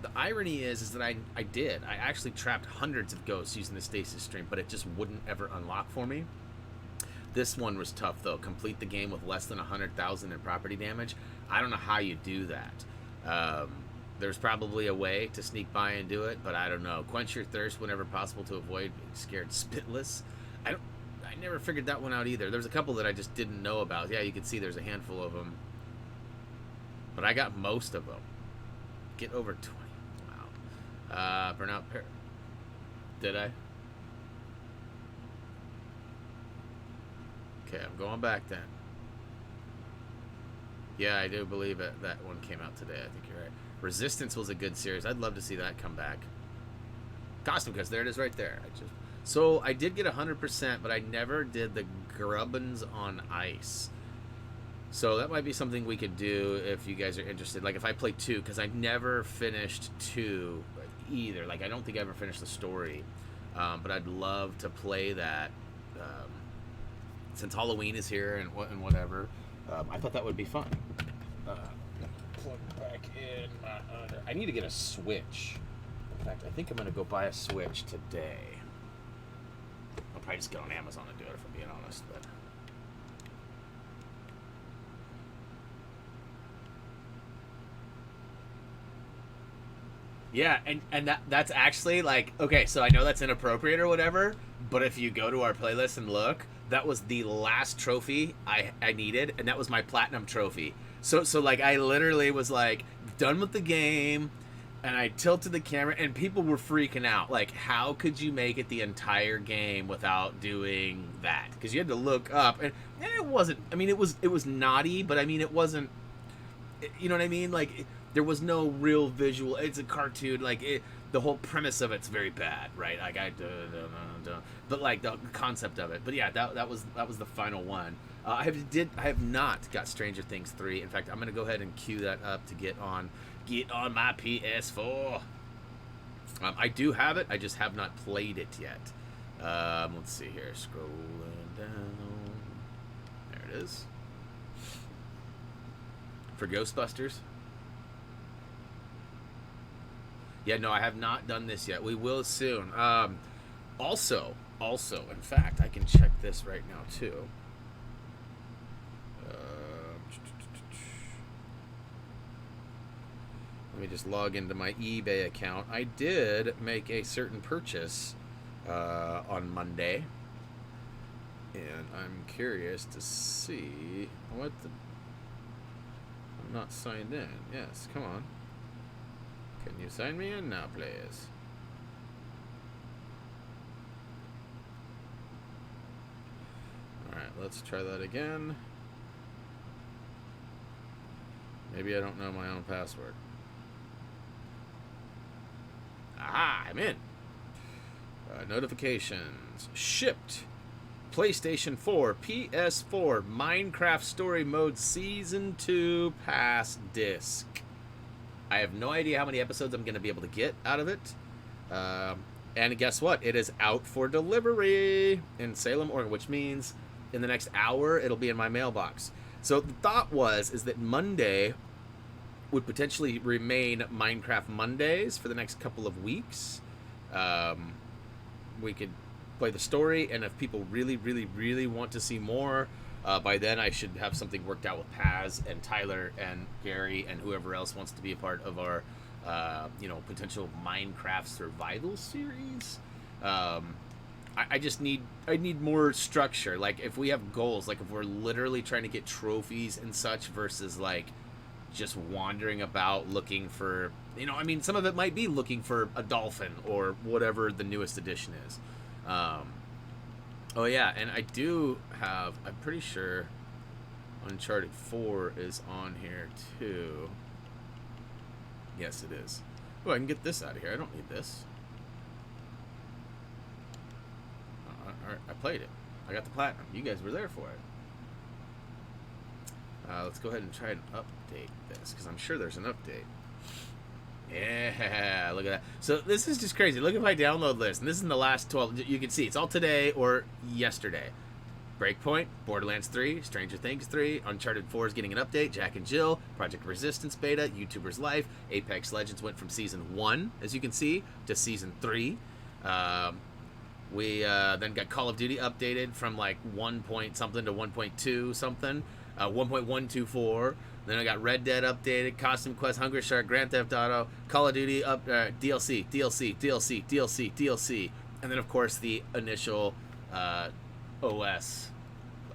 The irony is that I did. I actually trapped hundreds of ghosts using the stasis stream, but it just wouldn't ever unlock for me. This one was tough, though. Complete the game with less than 100,000 in property damage. I don't know how you do that. There's probably a way to sneak by and do it, but I don't know. Quench your thirst whenever possible to avoid being scared spitless. I never figured that one out either. There's a couple that I just didn't know about. Yeah, you can see there's a handful of them. But I got most of them. Get over 20. Wow. Burnout Pair. Did I? Okay, I'm going back then. Yeah, I do believe it. That one came out today. I think you're right. Resistance was a good series. I'd love to see that come back. Costume Cuts. There it is right there. So I did get 100%, but I never did the Grubbins on Ice. So that might be something we could do if you guys are interested. Like if I play 2, because I never finished 2 either. Like I don't think I ever finished the story. But I'd love to play that. Since Halloween is here and whatever, I thought that would be fun. Plug back in my other. I need to get a Switch. In fact, I think I'm going to go buy a Switch today. I'll probably just get on Amazon and do it if I'm being honest. But yeah, and that's actually like, okay, so I know that's inappropriate or whatever, but if you go to our playlist and look, that was the last trophy I needed, and that was my platinum trophy. So like I literally was like done with the game, and I tilted the camera, and people were freaking out. Like, how could you make it the entire game without doing that? Because you had to look up, and it wasn't. I mean, it was naughty, but I mean, it wasn't. You know what I mean? Like, there was no real visual. It's a cartoon. Like, the whole premise of it's very bad, right? Like, but like the concept of it. But yeah, that was the final one. I have not got Stranger Things 3. In fact, I'm gonna go ahead and queue that up to get on my PS4. I do have it. I just have not played it yet. Let's see here. Scrolling down. There it is. For Ghostbusters. Yeah, no, I have not done this yet. We will soon. Also, in fact, I can check this right now too. Let me just log into my eBay account. I did make a certain purchase on Monday, and I'm curious to see what the... I'm not signed in. Yes, come on. Can you sign me in now, please? Alright, let's try that again. Maybe I don't know my own password. Aha, I'm in. Notifications. Shipped. PlayStation 4, PS4, Minecraft Story Mode Season 2 Pass Disc. I have no idea how many episodes I'm going to be able to get out of it. And guess what? It is out for delivery in Salem, Oregon, which means in the next hour, it'll be in my mailbox. So the thought is that Monday would potentially remain Minecraft Mondays for the next couple of weeks. We could play the story, and if people really, really, really want to see more, By then, I should have something worked out with Paz and Tyler and Gary and whoever else wants to be a part of our, potential Minecraft survival series. I just need more structure. Like if we have goals, like if we're literally trying to get trophies and such versus like just wandering about looking for, some of it might be looking for a dolphin or whatever the newest edition is. Oh yeah, and I do have, I'm pretty sure Uncharted 4 is on here too. Yes, it is. Oh, I can get this out of here. I don't need this. Alright, I played it. I got the platinum. You guys were there for it. Let's go ahead and try and update this, because I'm sure there's an update. Yeah, look at that. So this is just crazy. Look at my download list, and this is in the last 12. You can see it's all today or yesterday. Breakpoint, Borderlands 3, Stranger Things 3, Uncharted 4 is getting an update, Jack and Jill, Project Resistance beta, YouTuber's Life, Apex Legends went from Season 1, as you can see, to Season 3. We then got Call of Duty updated from like 1 point something to 1.2 something, 1.124. Then I got Red Dead updated, Costume Quest, Hunger Shark, Grand Theft Auto, Call of Duty DLC, and then of course the initial OS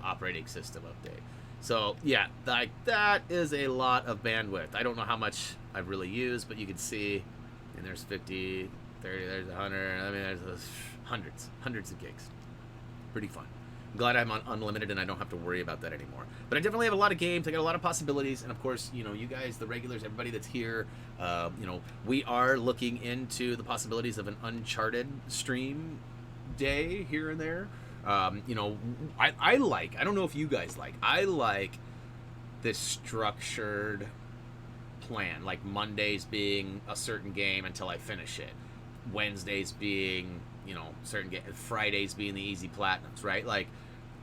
operating system update. So yeah, that is a lot of bandwidth. I don't know how much I've really used, but you can see, and there's 50, 30, there's 100. I mean, there's hundreds of gigs. Pretty fun. I'm glad I'm on unlimited and I don't have to worry about that anymore. But I definitely have a lot of games. I got a lot of possibilities, and of course, you guys, the regulars, everybody that's here, we are looking into the possibilities of an Uncharted stream day here and there. I don't know if you guys I like this structured plan, like Mondays being a certain game until I finish it, Wednesdays being certain game, Fridays being the easy platinums, right? Like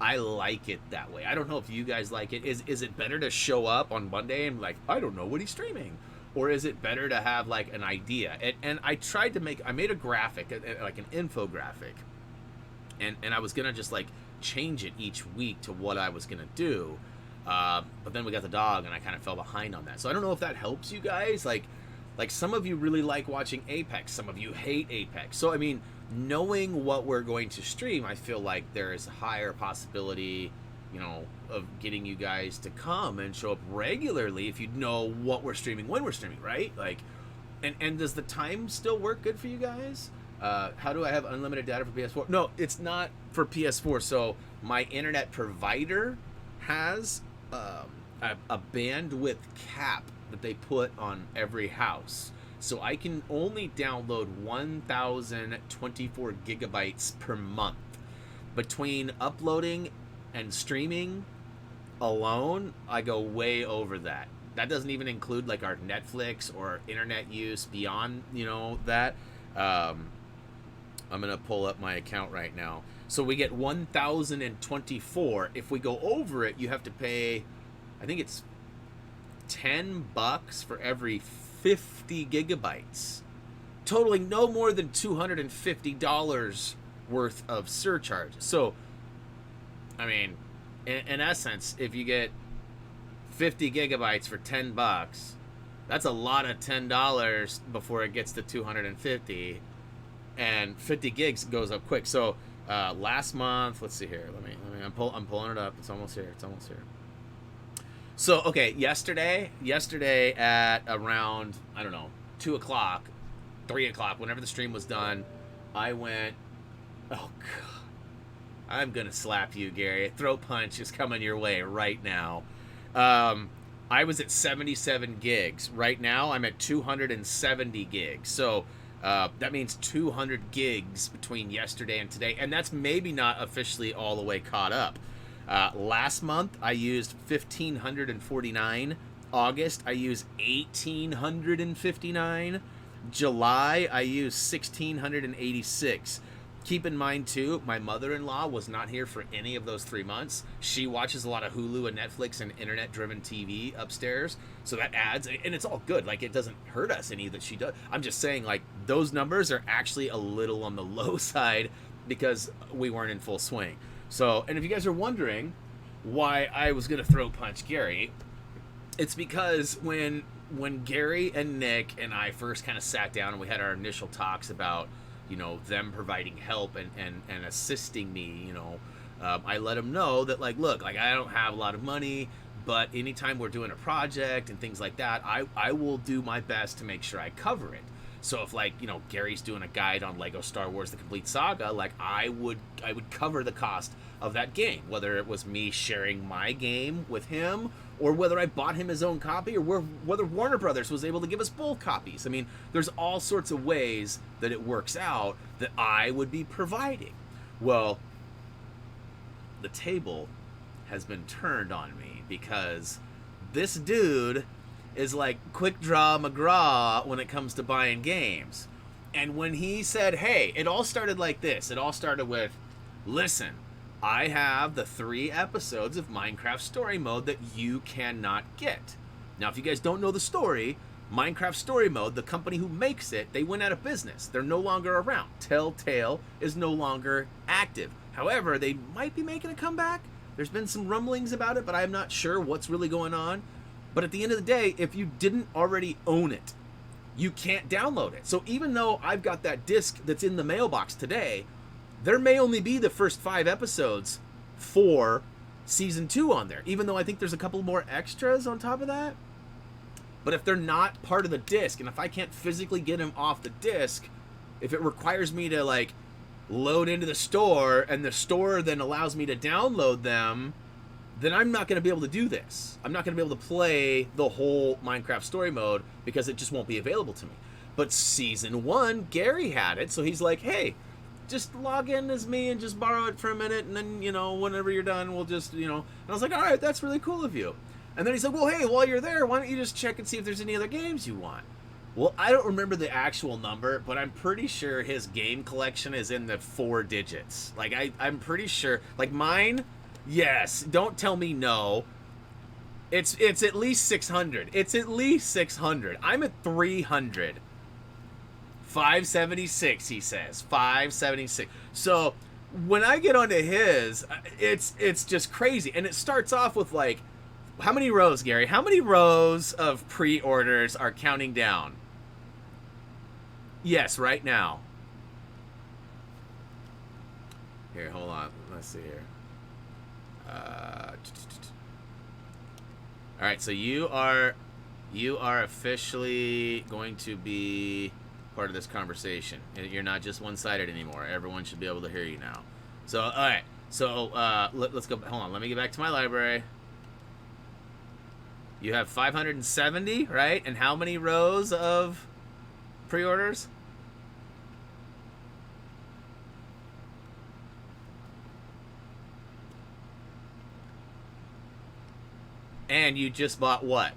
I like it that way. I don't know if you guys like it. Is it better to show up on Monday and like, I don't know what he's streaming, or is it better to have like an idea? And I made a graphic, like an infographic, and I was gonna just like change it each week to what I was gonna do, but then we got the dog and I kind of fell behind on that. So I don't know if that helps you guys. Like some of you really like watching Apex, some of you hate Apex. So I mean, knowing what we're going to stream, I feel like there is a higher possibility, of getting you guys to come and show up regularly if you know what we're streaming, when we're streaming, right? Like, and does the time still work good for you guys? How do I have unlimited data for PS4? No, it's not for PS4. So my internet provider has a bandwidth cap that they put on every house. So I can only download 1,024 gigabytes per month. Between uploading and streaming alone, I go way over that. That doesn't even include like our Netflix or internet use beyond, that. I'm going to pull up my account right now. So we get 1,024. If we go over it, you have to pay, I think it's $10 for every 50 gigabytes, totaling no more than $250 worth of surcharge. So, I mean, in essence, if you get 50 gigabytes for $10, that's a lot of $10 before it gets to 250, and 50 gigs goes up quick. So, last month, let's see here. I'm pulling it up. It's almost here. So, okay, yesterday at around, 2 o'clock, 3 o'clock, whenever the stream was done, I went, oh, God, I'm going to slap you, Gary. Throat punch is coming your way right now. I was at 77 gigs. Right now, I'm at 270 gigs. So, that means 200 gigs between yesterday and today, and that's maybe not officially all the way caught up. Last month, I used 1,549. August, I used 1,859. July, I used 1,686. Keep in mind, too, my mother-in-law was not here for any of those 3 months. She watches a lot of Hulu and Netflix and internet-driven TV upstairs, so that adds, and it's all good. Like, it doesn't hurt us any that she does. I'm just saying, like, those numbers are actually a little on the low side because we weren't in full swing. So, and if you guys are wondering, why I was gonna throw punch Gary. It's because when Gary and Nick and I first kind of sat down and we had our initial talks about, you know, them providing help and assisting me, you know, I let them know that, like, look, like, I don't have a lot of money, but anytime we're doing a project and things like that, I will do my best to make sure I cover it. So if, like, you know, Gary's doing a guide on Lego Star Wars The Complete Saga, like, I would cover the cost of that game, whether it was me sharing my game with him or whether I bought him his own copy or whether Warner Brothers was able to give us both copies. I mean, there's all sorts of ways that it works out that I would be providing. Well, the table has been turned on me because this dude is like Quick Draw McGraw when it comes to buying games. And when he said, hey, it all started like this. It all started with, listen, I have the 3 episodes of Minecraft Story Mode that you cannot get. Now, if you guys don't know the story, Minecraft Story Mode, the company who makes it, they went out of business. They're no longer around. Telltale is no longer active. However, they might be making a comeback. There's been some rumblings about it, but I'm not sure what's really going on. But at the end of the day, if you didn't already own it, you can't download it. So even though I've got that disc that's in the mailbox today, there may only be the first 5 episodes for season 2 on there, even though I think there's a couple more extras on top of that. But if they're not part of the disc, and if I can't physically get them off the disc, if it requires me to, like, load into the store and the store then allows me to download them, then I'm not going to be able to do this. I'm not going to be able to play the whole Minecraft Story Mode because it just won't be available to me. But season 1, Gary had it, so he's like, hey, just log in as me and just borrow it for a minute, and then, you know, whenever you're done, we'll just, you know. And I was like, all right, that's really cool of you. And then he's like, well, hey, while you're there, why don't you just check and see if there's any other games you want? Well, I don't remember the actual number, but I'm pretty sure his game collection is in the 4 digits. Like, I'm pretty sure, like, mine, yes, don't tell me no. It's at least 600. It's at least 600. I'm at 300. 576, he says. 576. So when I get onto his, it's just crazy. And it starts off with, like, how many rows, Gary? How many rows of pre-orders are counting down? Yes, right now. Here, hold on. Let's see here. All right, so you are officially going to be part of this conversation. You're not just one-sided anymore. Everyone should be able to hear you now. So, all right. So, let's go. Hold on. Let me get back to my library. You have 570, right? And how many rows of pre-orders? And you just bought what?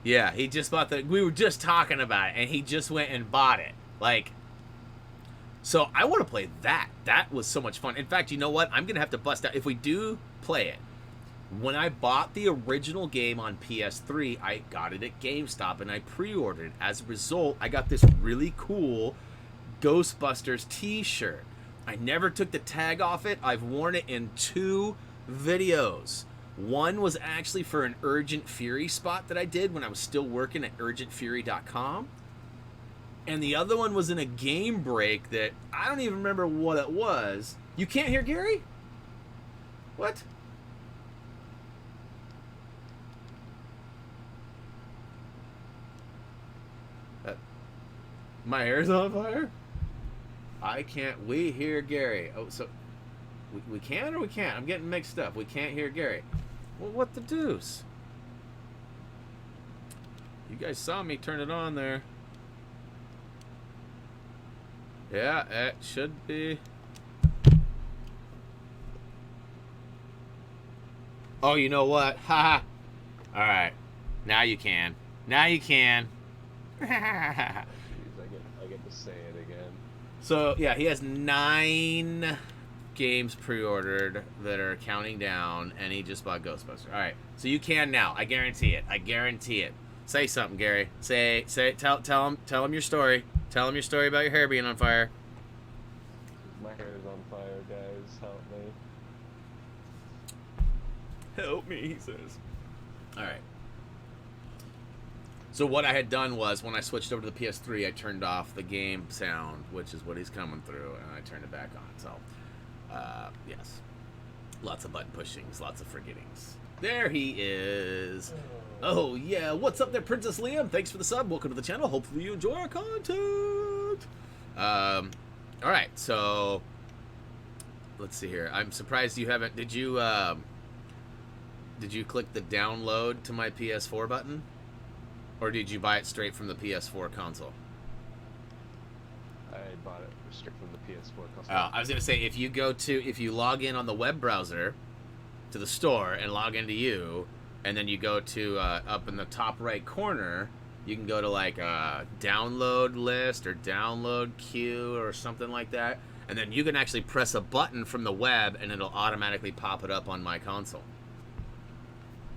Yeah, he just bought we were just talking about it, and he just went and bought it. Like, so I want to play that. That was so much fun. In fact, you know what? I'm going to have to bust out, if we do play it, when I bought the original game on PS3, I got it at GameStop, and I pre-ordered it. As a result, I got this really cool Ghostbusters t-shirt. I never took the tag off it. I've worn it in 2 videos. One was actually for an Urgent Fury spot that I did when I was still working at urgentfury.com. And the other one was in a game break that I don't even remember what it was. You can't hear Gary? What? My hair's on fire? I can't. We hear Gary. Oh, so we can or we can't? I'm getting mixed up. We can't hear Gary. Well, what the deuce? You guys saw me turn it on there. Yeah, it should be. Oh, you know what? Haha. All right. Now you can. Now you can. Jeez, I get to say it again. So, yeah, he has 9 games pre-ordered that are counting down, and he just bought Ghostbusters. All right, so you can now. I guarantee it. I guarantee it. Say something, Gary. Tell him your story. Tell him your story about your hair being on fire. My hair is on fire, guys. Help me. Help me, he says. All right. So what I had done was when I switched over to the PS3, I turned off the game sound, which is what he's coming through, and I turned it back on. So, yes. Lots of button pushings, lots of forgettings. There he is. Oh, yeah. What's up there, Princess Liam? Thanks for the sub. Welcome to the channel. Hopefully you enjoy our content. All right. So, let's see here. I'm surprised you haven't... Did you click the download to my PS4 button? Or did you buy it straight from the PS4 console? I bought it straight from the PS4 console. I was going to say, if you log in on the web browser to the store and log into you, and then you go to up in the top right corner, you can go to like a download list or download queue or something like that, and then you can actually press a button from the web and it'll automatically pop it up on my console.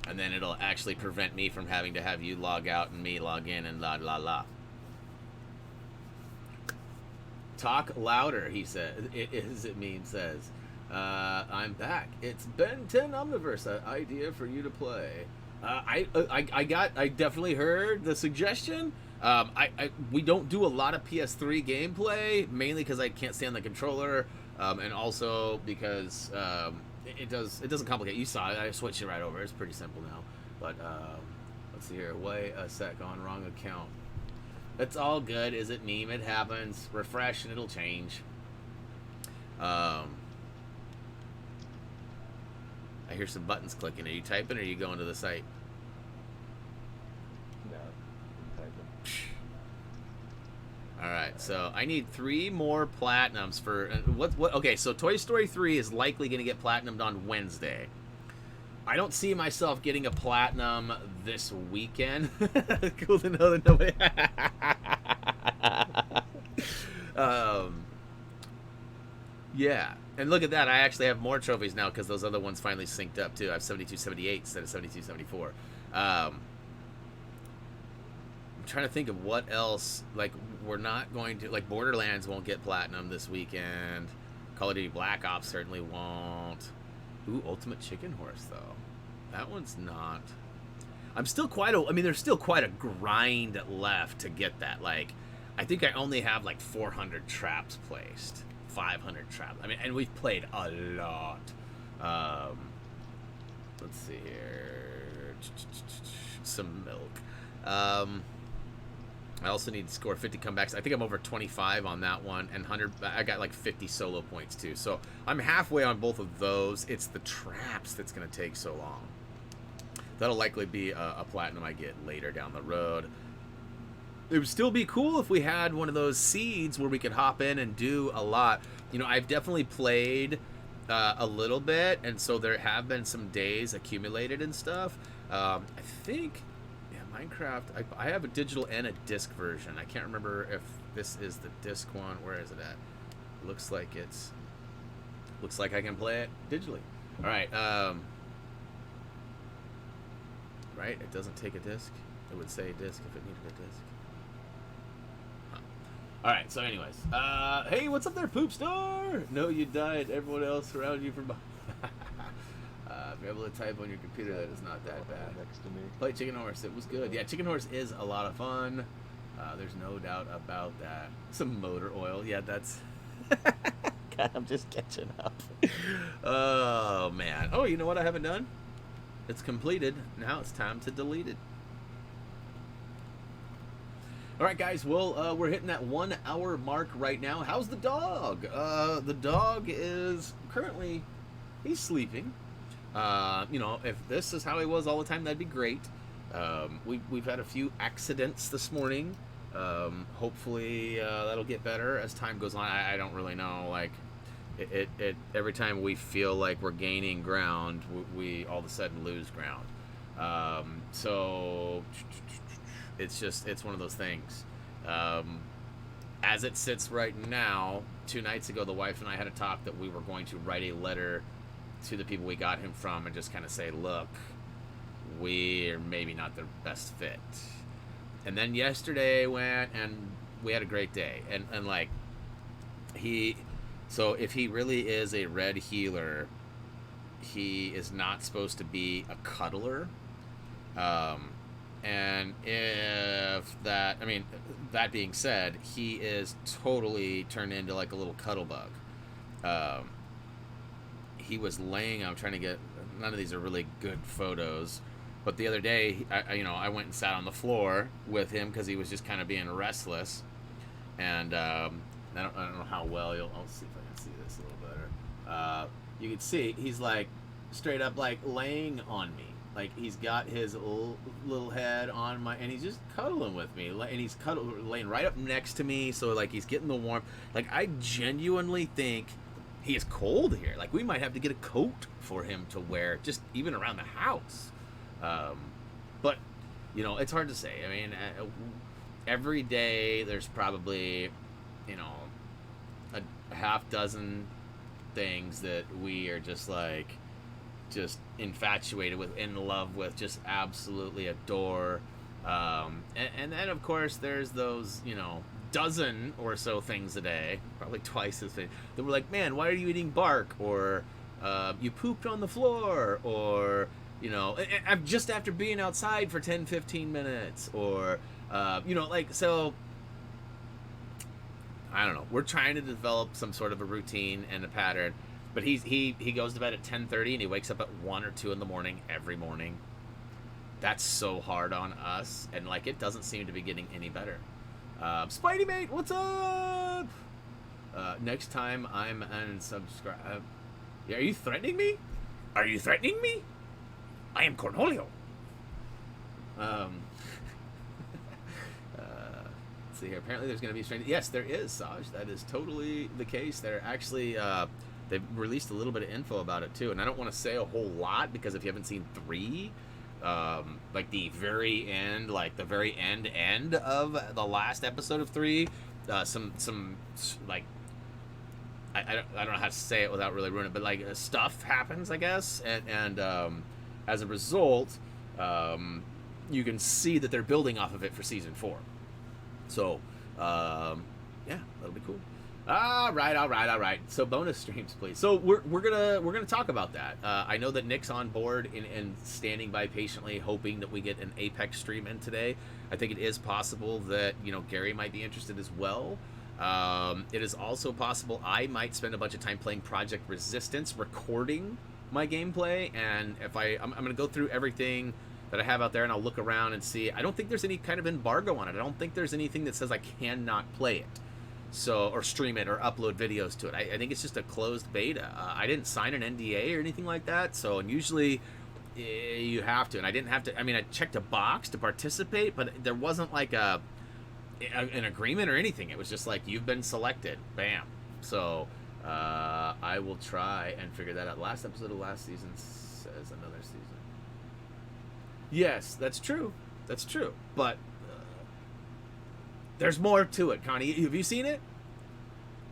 And then it'll actually prevent me from having to have you log out and me log in and la. Talk louder, he said. Says. I'm back. It's Ben 10 Omniverse, an idea for you to play. I definitely heard the suggestion. We don't do a lot of PS3 gameplay, mainly because I can't stand the controller, and also because it doesn't complicate. You saw it. I switched it right over. It's pretty simple now. But let's see here. Wait a sec, on wrong account. It's all good. Is it meme? It happens. Refresh and it'll change. I hear some buttons clicking. Are you typing or are you going to the site? No, I'm typing. All right, so I need 3 more platinums for what? Okay, so Toy Story 3 is likely going to get platinumed on Wednesday. I don't see myself getting a platinum this weekend. Cool to know that nobody. Yeah, and look at that. I actually have more trophies now because those other ones finally synced up too. I have 7278 instead of 7274. I'm trying to think of what else. Like, we're not going to, like, Borderlands won't get platinum this weekend. Call of Duty Black Ops certainly won't. Ooh, Ultimate Chicken Horse though. That one's not. I mean, there's still quite a grind left to get that. Like, I think I only have like 400 traps placed. 500 traps. I mean, and we've played a lot. Let's see here. Some milk. I also need to score 50 comebacks. I think I'm over 25 on that one, and 100. I got like 50 solo points too. So I'm halfway on both of those. It's the traps that's going to take so long. That'll likely be a platinum I get later down the road. It would still be cool if we had one of those seeds where we could hop in and do a lot. You know, I've definitely played a little bit, and so there have been some days accumulated and stuff. I think, yeah, Minecraft, I have a digital and a disc version. I can't remember if this is the disc one. Where is it at? Looks like I can play it digitally. All right. Right? It doesn't take a disc. It would say disc if it needed a disc. Alright, so anyways. Hey, what's up there, Poop Star? No, you died. Everyone else around you from if you're able to type on your computer, that is not that bad. Next to me. Play Chicken Horse. It was good. Yeah, Chicken Horse is a lot of fun. There's no doubt about that. Some motor oil. Yeah, that's... God, I'm just catching up. Oh, man. Oh, you know what I haven't done? It's completed. Now it's time to delete it. All right, guys. Well, we're hitting that 1 hour mark right now. How's the dog? The dog is currently, he's sleeping. You know, if this is how he was all the time, that'd be great. We've had a few accidents this morning. Hopefully that'll get better as time goes on. I don't really know. Like, it every time we feel like we're gaining ground, we all of a sudden lose ground. So it's one of those things. As it sits right now, 2 nights ago, the wife and I had a talk that we were going to write a letter to the people we got him from and just kind of say, look, we're maybe not the best fit. And then yesterday went, and we had a great day. And like, so if he really is a red healer, he is not supposed to be a cuddler. And if that, I mean, that being said, he is totally turned into like a little cuddle bug. He was laying, I'm trying to get, none of these are really good photos, but the other day, I went and sat on the floor with him because he was just kind of being restless. And I don't know how well I'll see if I can see this a little better. You can see he's like straight up like laying on me. Like he's got his little head on my, and he's just cuddling with me, and he's laying right up next to me. So like he's getting the warmth. Like I genuinely think he is cold here. Like we might have to get a coat for him to wear, just even around the house. But it's hard to say. I mean, every day there's probably a half dozen things that we are just infatuated with, in love with, just absolutely adore. And then of course there's those dozen or so things a day, probably twice as many, that we're like, man, why are you eating bark, or you pooped on the floor, or just after being outside for 10-15 minutes, or so I don't know, we're trying to develop some sort of a routine and a pattern. But he goes to bed at 10:30 and he wakes up at 1 or 2 in the morning every morning. That's so hard on us, and like it doesn't seem to be getting any better. Spidey mate, what's up? Next time I'm unsubscribed. Are you threatening me? Are you threatening me? I am Cornholio. Let's see here. Apparently there's going to be strange. Yes, there is, Saj. That is totally the case. They're actually they've released a little bit of info about it too, and I don't want to say a whole lot because if you haven't seen 3, like the very end, like the very end of the last episode of 3, some like I don't know how to say it without really ruining it, but like stuff happens, I guess, and as a result, you can see that they're building off of it for season 4. So, yeah, that'll be cool. All right. So bonus streams, please. So we're gonna talk about that. I know that Nick's on board and standing by patiently, hoping that we get an Apex stream in today. I think it is possible that Gary might be interested as well. It is also possible I might spend a bunch of time playing Project Resistance, recording my gameplay, and if I'm gonna go through everything that I have out there, and I'll look around and see. I don't think there's any kind of embargo on it. I don't think there's anything that says I cannot play it. So, or stream it or upload videos to it. I think it's just a closed beta. I didn't sign an NDA or anything like that. So, and usually you have to. And I didn't have to. I mean, I checked a box to participate, but there wasn't like an agreement or anything. It was just like, you've been selected. Bam. So, I will try and figure that out. Last episode of last season says another season. Yes, that's true. That's true. But there's more to it, Connie. Have you seen it?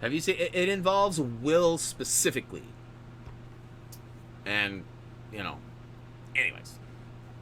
Have you seen it? It involves Will specifically. And, anyways,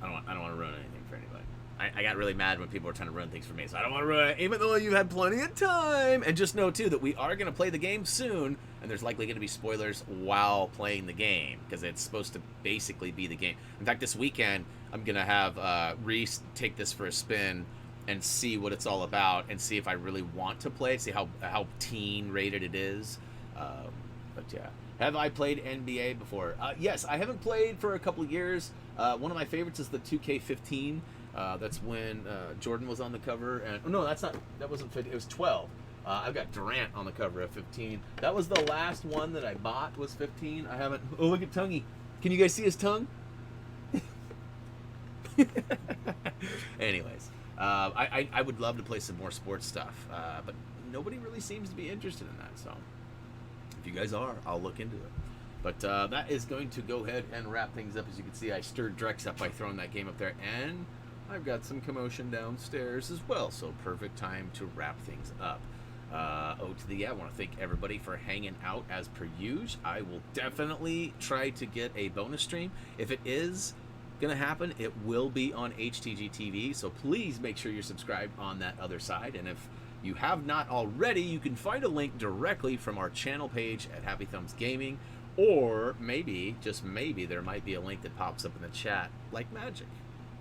I don't want to ruin anything for anybody. I got really mad when people were trying to ruin things for me, so I don't want to ruin it, even though you've had plenty of time. And just know, too, that we are going to play the game soon, and there's likely going to be spoilers while playing the game, because it's supposed to basically be the game. In fact, this weekend, I'm going to have Reese take this for a spin and see what it's all about, and see if I really want to play it, see how teen rated it is. But yeah. Have I played NBA before? Yes, I haven't played for a couple of years. One of my favorites is the 2K15. That's when Jordan was on the cover, and no, that wasn't 15. It was 12. I've got Durant on the cover of 15. That was the last one that I bought, was 15. I haven't. Oh, look at Tonguey. Can you guys see his tongue? Anyways, I would love to play some more sports stuff, but nobody really seems to be interested in that. So if you guys are, I'll look into it. But that is going to go ahead and wrap things up. As you can see, I stirred Drex up by throwing that game up there, and I've got some commotion downstairs as well, so perfect time to wrap things up. I want to thank everybody for hanging out as per usual. I will definitely try to get a bonus stream. If it is going to happen, it will be on HTG TV, so please make sure you're subscribed on that other side. And if you have not already, you can find a link directly from our channel page at HappyThumbsGaming, Or maybe, just maybe, there might be a link that pops up in the chat like magic.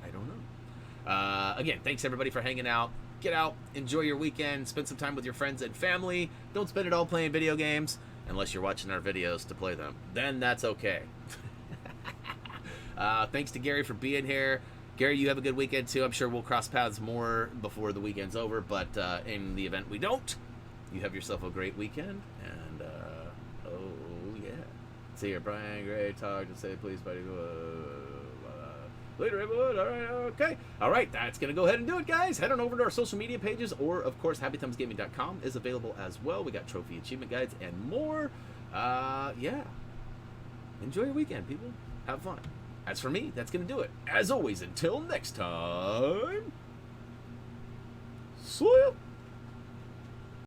I don't know. Again, thanks everybody for hanging out. Get out, enjoy your weekend, spend some time with your friends and family. Don't spend it all playing video games, unless you're watching our videos to play them. Then that's okay. Thanks to Gary for being here. Gary, you have a good weekend too. I'm sure we'll cross paths more before the weekend's over, but in the event we don't, you have yourself a great weekend. And, oh, yeah. See you, Brian. Great talk. Just say, please, buddy. Later, everyone. All right, okay. All right, that's going to go ahead and do it, guys. Head on over to our social media pages, or, of course, HappyThumbsGaming.com is available as well. We got trophy achievement guides and more. Yeah. Enjoy your weekend, people. Have fun. As for me, that's going to do it. As always, until next time, see ya.